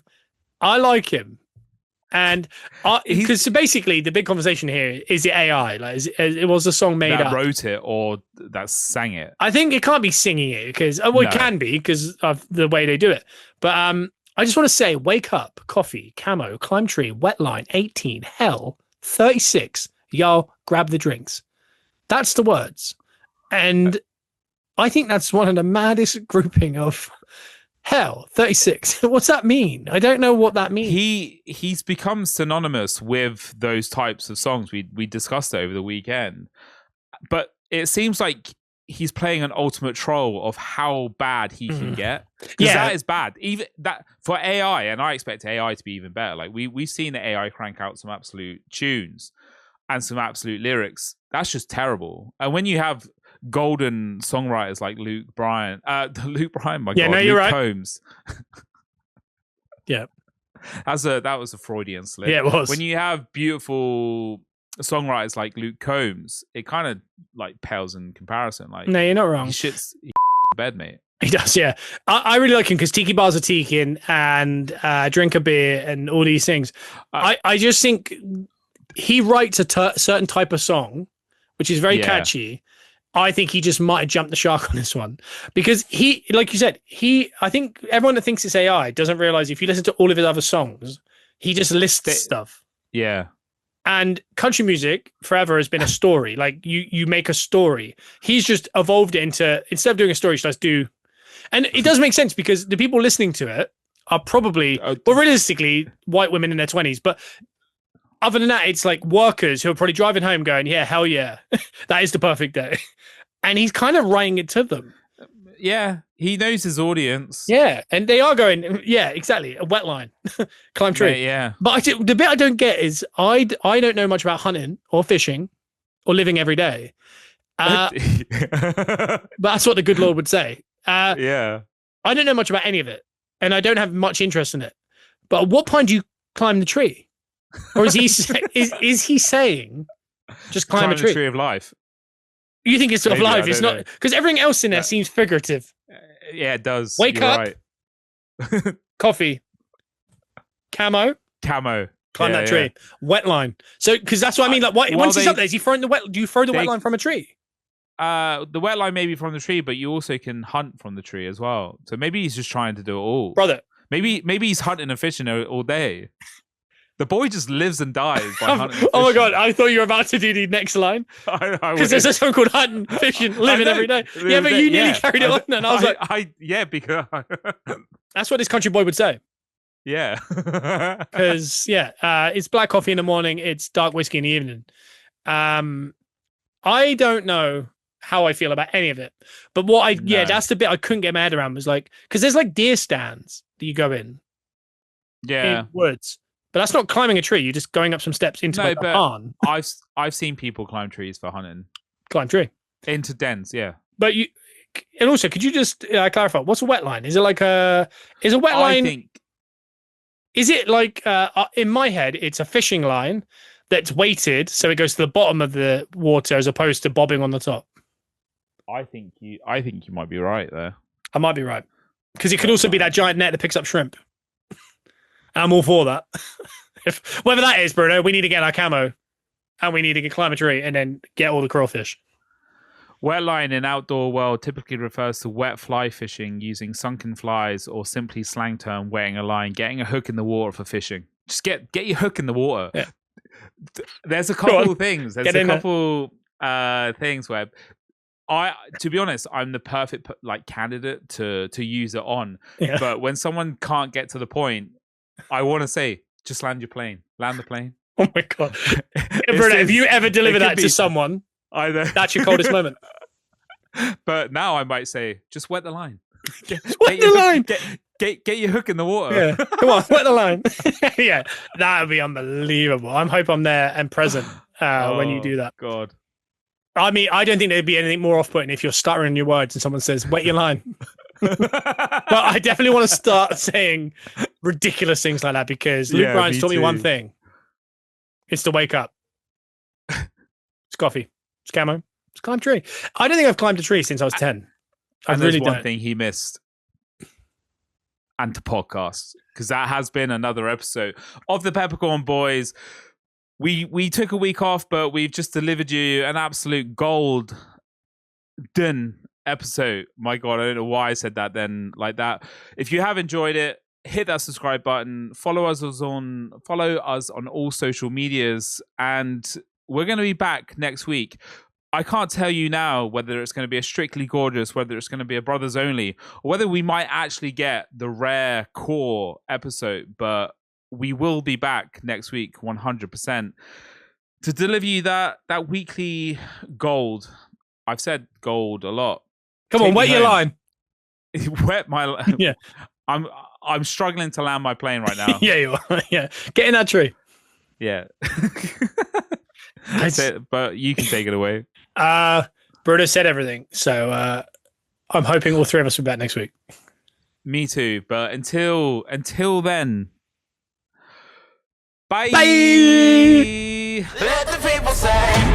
like him. And because so basically the big conversation here is it AI? Like, it was a song made that up, wrote it or that sang it? I think it can't be singing it because it can be because of the way they do it. But I just want to say, wake up, coffee, camo, climb tree, wet line, 18, hell, 36. Y'all grab the drinks. That's the words, and I think that's one of the maddest grouping of. Hell, 36. What's that mean? I don't know what that means. He's become synonymous with those types of songs. We discussed it over the weekend. But it seems like he's playing an ultimate troll of how bad he can get. Because that is bad. Even that for AI, and I expect AI to be even better. Like we've seen the AI crank out some absolute tunes and some absolute lyrics. That's just terrible. And when you have golden songwriters like Luke Bryan, Luke Bryan, my God, no, you're Luke right. Combs. Yeah. That was a Freudian slip. Yeah, it was. When you have beautiful songwriters like Luke Combs, it kind of like pales in comparison. Like, no, you're not wrong. He shits bed, mate. He does, yeah. I really like him because tiki bars are tiking and drink a beer and all these things. I just think he writes a certain type of song, which is very catchy. I think he just might have jumped the shark on this one because he, like you said, I think everyone that thinks it's AI doesn't realize if you listen to all of his other songs, he just lists stuff. Yeah. And country music forever has been a story. Like you make a story. He's just evolved it into, instead of doing a story, let's do. And it does make sense because the people listening to it are probably, well, realistically, white women in their 20s. But other than that, it's like workers who are probably driving home going, yeah, hell yeah, that is the perfect day. And he's kind of writing it to them. Yeah, he knows his audience. Yeah, and they are going, yeah, exactly, a wet line, climb tree. Yeah. But the bit I don't get is I don't know much about hunting or fishing or living every day. But that's what the good Lord would say. Yeah. I don't know much about any of it, and I don't have much interest in it. But at what point do you climb the tree? Or is he is he saying just climb a tree? The tree of life. You think it's of life? It's not, because everything else in there seems figurative. Yeah, it does. Wake up. Right. Coffee. Camo. Climb that tree. Wet line. So, because that's what I mean. Like, once he's up there, is he throwing the wet? Do you throw the wet line from a tree? The wet line may be from the tree, but you also can hunt from the tree as well. So maybe he's just trying to do it all, brother. Maybe he's hunting and fishing all day. The boy just lives and dies by hunting. And oh my God! I thought you were about to do the next line because there's a song called hunting, fishing, living every day. Yeah, but you nearly carried it on, and I was because that's what this country boy would say. Yeah, because it's black coffee in the morning, it's dark whiskey in the evening. I don't know how I feel about any of it, but that's the bit I couldn't get my head around was like, because there's like deer stands that you go in woods. But that's not climbing a tree. You're just going up some steps into a barn. I've seen people climb trees for hunting. Climb tree into dens, yeah. But and also, could you just clarify what's a wet line? Is it like line? Is it like in my head? It's a fishing line that's weighted, so it goes to the bottom of the water as opposed to bobbing on the top. I think you might be right there. I might be right because it could also be that giant net that picks up shrimp. I'm all for that. Whether that is, Bruno, we need to get our camo and we need to climb a tree and then get all the crawfish. Wet line in outdoor world typically refers to wet fly fishing using sunken flies or simply slang term wetting a line, getting a hook in the water for fishing. Just get your hook in the water. Yeah. There's a couple of things. There's a couple things where to be honest, I'm the perfect candidate to use it on. Yeah. But when someone can't get to the point, I want to say, just land your plane. Land the plane. Oh my God. Bruno, if you ever deliver that to someone, that's your coldest moment. But now I might say, just wet the line. Wet the line. Get your hook in the water. Yeah. Come on, wet the line. Yeah, that would be unbelievable. I hope I'm there and present when you do that. God. I mean, I don't think there'd be anything more off-putting if you're stuttering your words and someone says, wet your line. But I definitely want to start saying ridiculous things like that because Luke Bryan's taught me one thing. It's to wake up. It's coffee. It's camo. It's climb tree. I don't think I've climbed a tree since I was 10. And there's one thing he missed. And to podcasts. Because that has been another episode of the Peppercorn Boys. We took a week off, but we've just delivered you an absolute golden episode. My God, I don't know why I said that then like that. If you have enjoyed it, hit that subscribe button. Follow us on all social medias, and we're going to be back next week. I can't tell you now whether it's going to be a Strictly Gorgeous, whether it's going to be a Brothers Only, or whether we might actually get the rare core episode, but we will be back next week 100% to deliver you that weekly gold. I've said gold a lot. Come on, wait your line. Wet my. Yeah. I'm struggling to land my plane right now. Yeah, you are. Yeah, get in that tree. Yeah. But you can take it away. Bruno said everything, so I'm hoping all three of us will be back next week. Me too. But until then, bye. Bye. Let the people say.